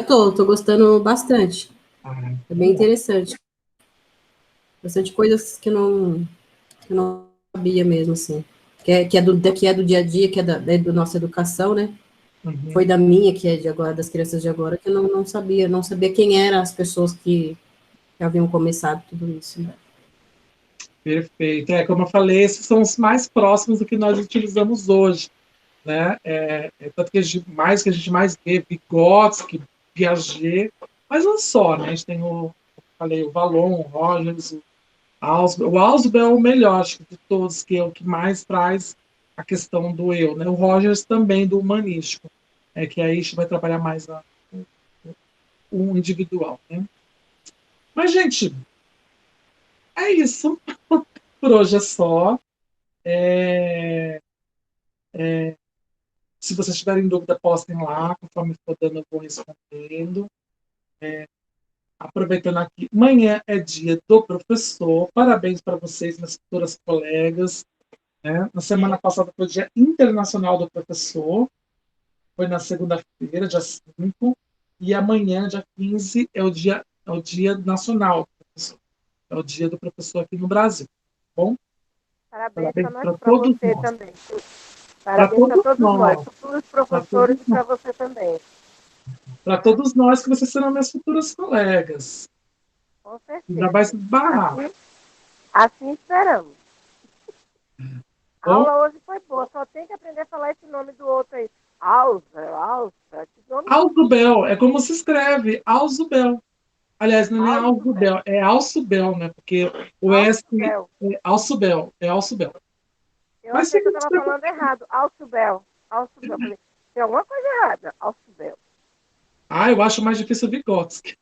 Tô gostando bastante. É bem interessante. Bastante coisas que eu não sabia mesmo, assim. Que é do dia a dia, é do nossa educação, né? Uhum. Foi da minha, que é de agora, das crianças de agora, que eu não sabia quem eram as pessoas que haviam começado tudo isso. Né? Perfeito. Como eu falei, esses são os mais próximos do que nós utilizamos hoje. Né? Tanto que que a gente mais vê Vygotsky, Piaget, mas não só, né? A gente tem falei, o Vallon, o Rogers, o Ausubel. O Ausubel é o melhor, acho que de todos, que é o que mais traz a questão do eu, né? O Rogers também do humanístico, que aí a gente vai trabalhar mais o individual, né? Mas, gente, é isso. Por hoje é só. Se vocês tiverem dúvida, postem lá, conforme for dando, eu vou respondendo. Aproveitando aqui, amanhã é dia do professor. Parabéns para vocês, minhas futuras colegas. Né? Na semana passada foi o Dia Internacional do Professor. Foi na segunda-feira, dia 5. E amanhã, dia 15, é o dia Nacional do Professor. É o dia do professor aqui no Brasil. Tá bom? Parabéns Parabéns para para todos você nós. também. Para Parabéns para todos todos nós, nós. futuros Para todos professores e nós. para você também. Para todos nós que vocês serão meus futuros colegas. Com Ainda vai certeza. se barrar. Assim esperamos. A Bom, aula hoje foi boa, só tem que aprender a falar esse nome do outro aí. Alza, que nome difícil. Alzubel, é como se escreve, Alzubel. Aliás, não é nem Alzubel. Alzubel, é Alçubel, né? Porque o S Alçubel. é Alçubel, é Alçubel. Eu Mas achei que fica eu estava falando errado. Alçubel. Alçubel. Falei, tem alguma coisa errada. Alçubel. Ah, eu acho mais difícil o Vygotsky.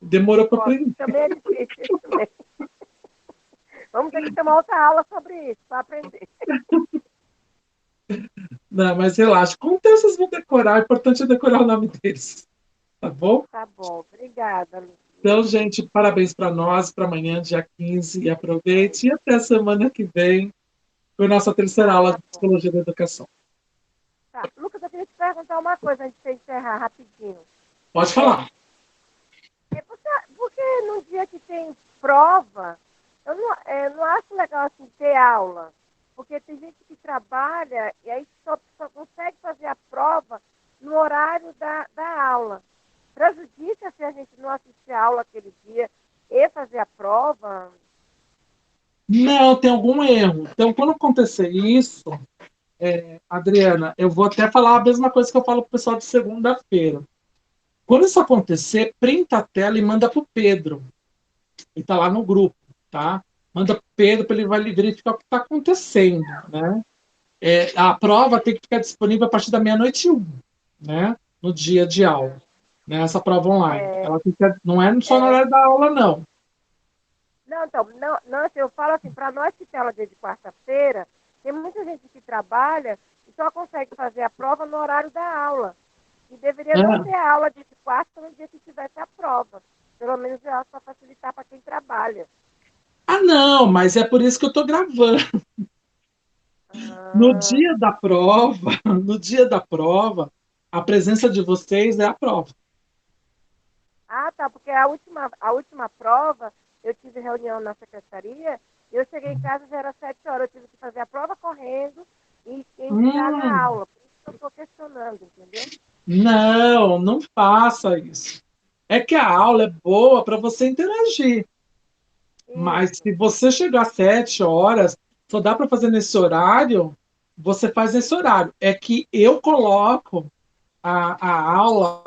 Demorou para Gosto. aprender. Também é difícil. Também. Vamos ter que ter uma outra aula sobre isso, para aprender. Não, mas relaxa. Com o tempo vocês vão decorar. O importante é decorar o nome deles. Tá bom? Tá bom. Obrigada, Então, Lúcia. gente, parabéns para nós, para amanhã, dia 15. E aproveite. E até a semana que vem, com a nossa terceira aula Tá de bom. Psicologia da Educação. Tá. Lucas, eu queria te perguntar uma coisa antes de você encerrar rapidinho. Pode falar. Porque no dia que tem prova, eu não acho legal assim ter aula. Porque tem gente que trabalha e aí só consegue fazer a prova no horário da aula. Prejudica se a gente não assistir a aula aquele dia e fazer a prova? Não, tem algum erro. Então, quando acontecer isso, Adriana, eu vou até falar a mesma coisa que eu falo para o pessoal de segunda-feira. Quando isso acontecer, printa a tela e manda para o Pedro. Ele está lá no grupo, tá? Manda para o Pedro para ele vai verificar o que está acontecendo, né? A prova tem que ficar disponível a partir da meia-noite e um, né? No dia de aula, né? Essa prova online. É, Ela fica, não é só no é, horário da aula, não. não, então, não, eu falo assim, para nós que temos dia de quarta-feira, tem muita gente que trabalha e só consegue fazer a prova no horário da aula. E deveria não É. ter aula de quarta no dia que tivesse a prova. Pelo menos eu acho para facilitar para quem trabalha. Ah, não, mas é por isso que eu estou gravando. No Ah, dia da prova, no dia da prova, a presença de vocês é a prova. tá, porque a última prova, eu tive reunião na secretaria, e eu cheguei em casa, já era 7 horas, eu tive que fazer a prova correndo e entrar na Hum, aula. Por isso que eu estou questionando, entendeu? não, não faça isso. É que a aula é boa para você interagir, mas Isso. se você chegar às 7 horas, só dá para fazer nesse horário, você faz nesse horário. É que eu coloco a aula,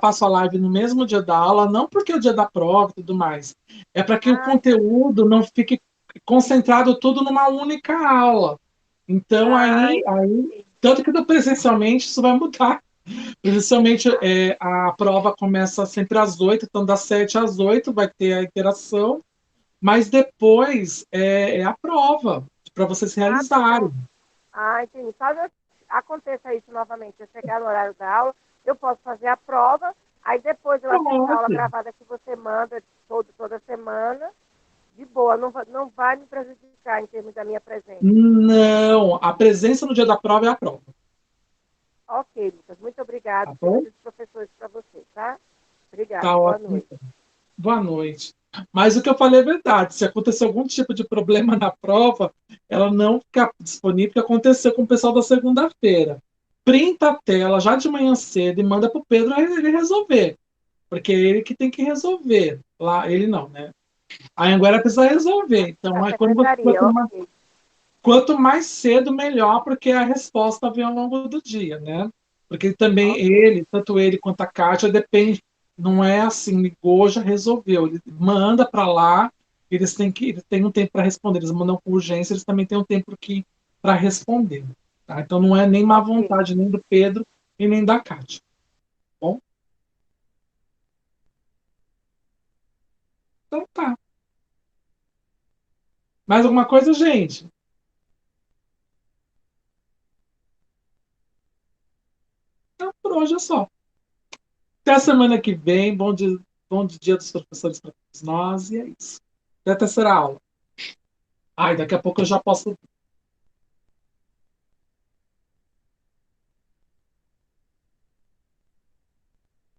faço a live no mesmo dia da aula, não porque é o dia da prova e tudo mais, é para que o Entendi. conteúdo não fique concentrado tudo numa única aula. Então, Entendi. tanto que presencialmente isso vai mudar. Presencialmente, a prova começa sempre às 8, então das 7 às 8 vai ter a interação, mas depois é a prova para vocês Tá, realizarem. então. Entendi. Caso aconteça isso novamente, eu chegar no horário da aula, eu posso fazer a prova, aí depois eu assisto a aula Pode. gravada que você manda toda semana, de boa, não vai me prejudicar em termos da minha presença. Não, a presença no dia da prova é a prova, Ok, Lucas, muito obrigado. tá bom? Beijos dos professores para você, tá? Obrigada, Tá boa ótimo. noite. Boa noite. Mas o que eu falei é verdade. Se acontecer algum tipo de problema na prova, ela não fica disponível, que aconteceu com o pessoal da segunda-feira. Printa a tela já de manhã cedo e manda para o Pedro ele resolver. Porque é ele que tem que resolver. Lá, ele não, né? A Anguera precisa resolver. A Então, secretaria, ok. quanto mais cedo, melhor, porque a resposta vem ao longo do dia, né? Porque também Ok. ele, tanto ele quanto a Kátia, depende, não é assim, ligou, já resolveu. Ele manda para lá, eles têm um tempo para responder, eles mandam com urgência, eles também têm um tempo para responder. Tá? Então não é nem má Ok. vontade nem do Pedro e nem da Kátia. Tá bom, então tá. Mais alguma coisa, gente? Então, por hoje é só. Até a semana que vem. Bom dia dos professores para todos nós. E é isso. Até a terceira aula. Ai, daqui a pouco eu já posso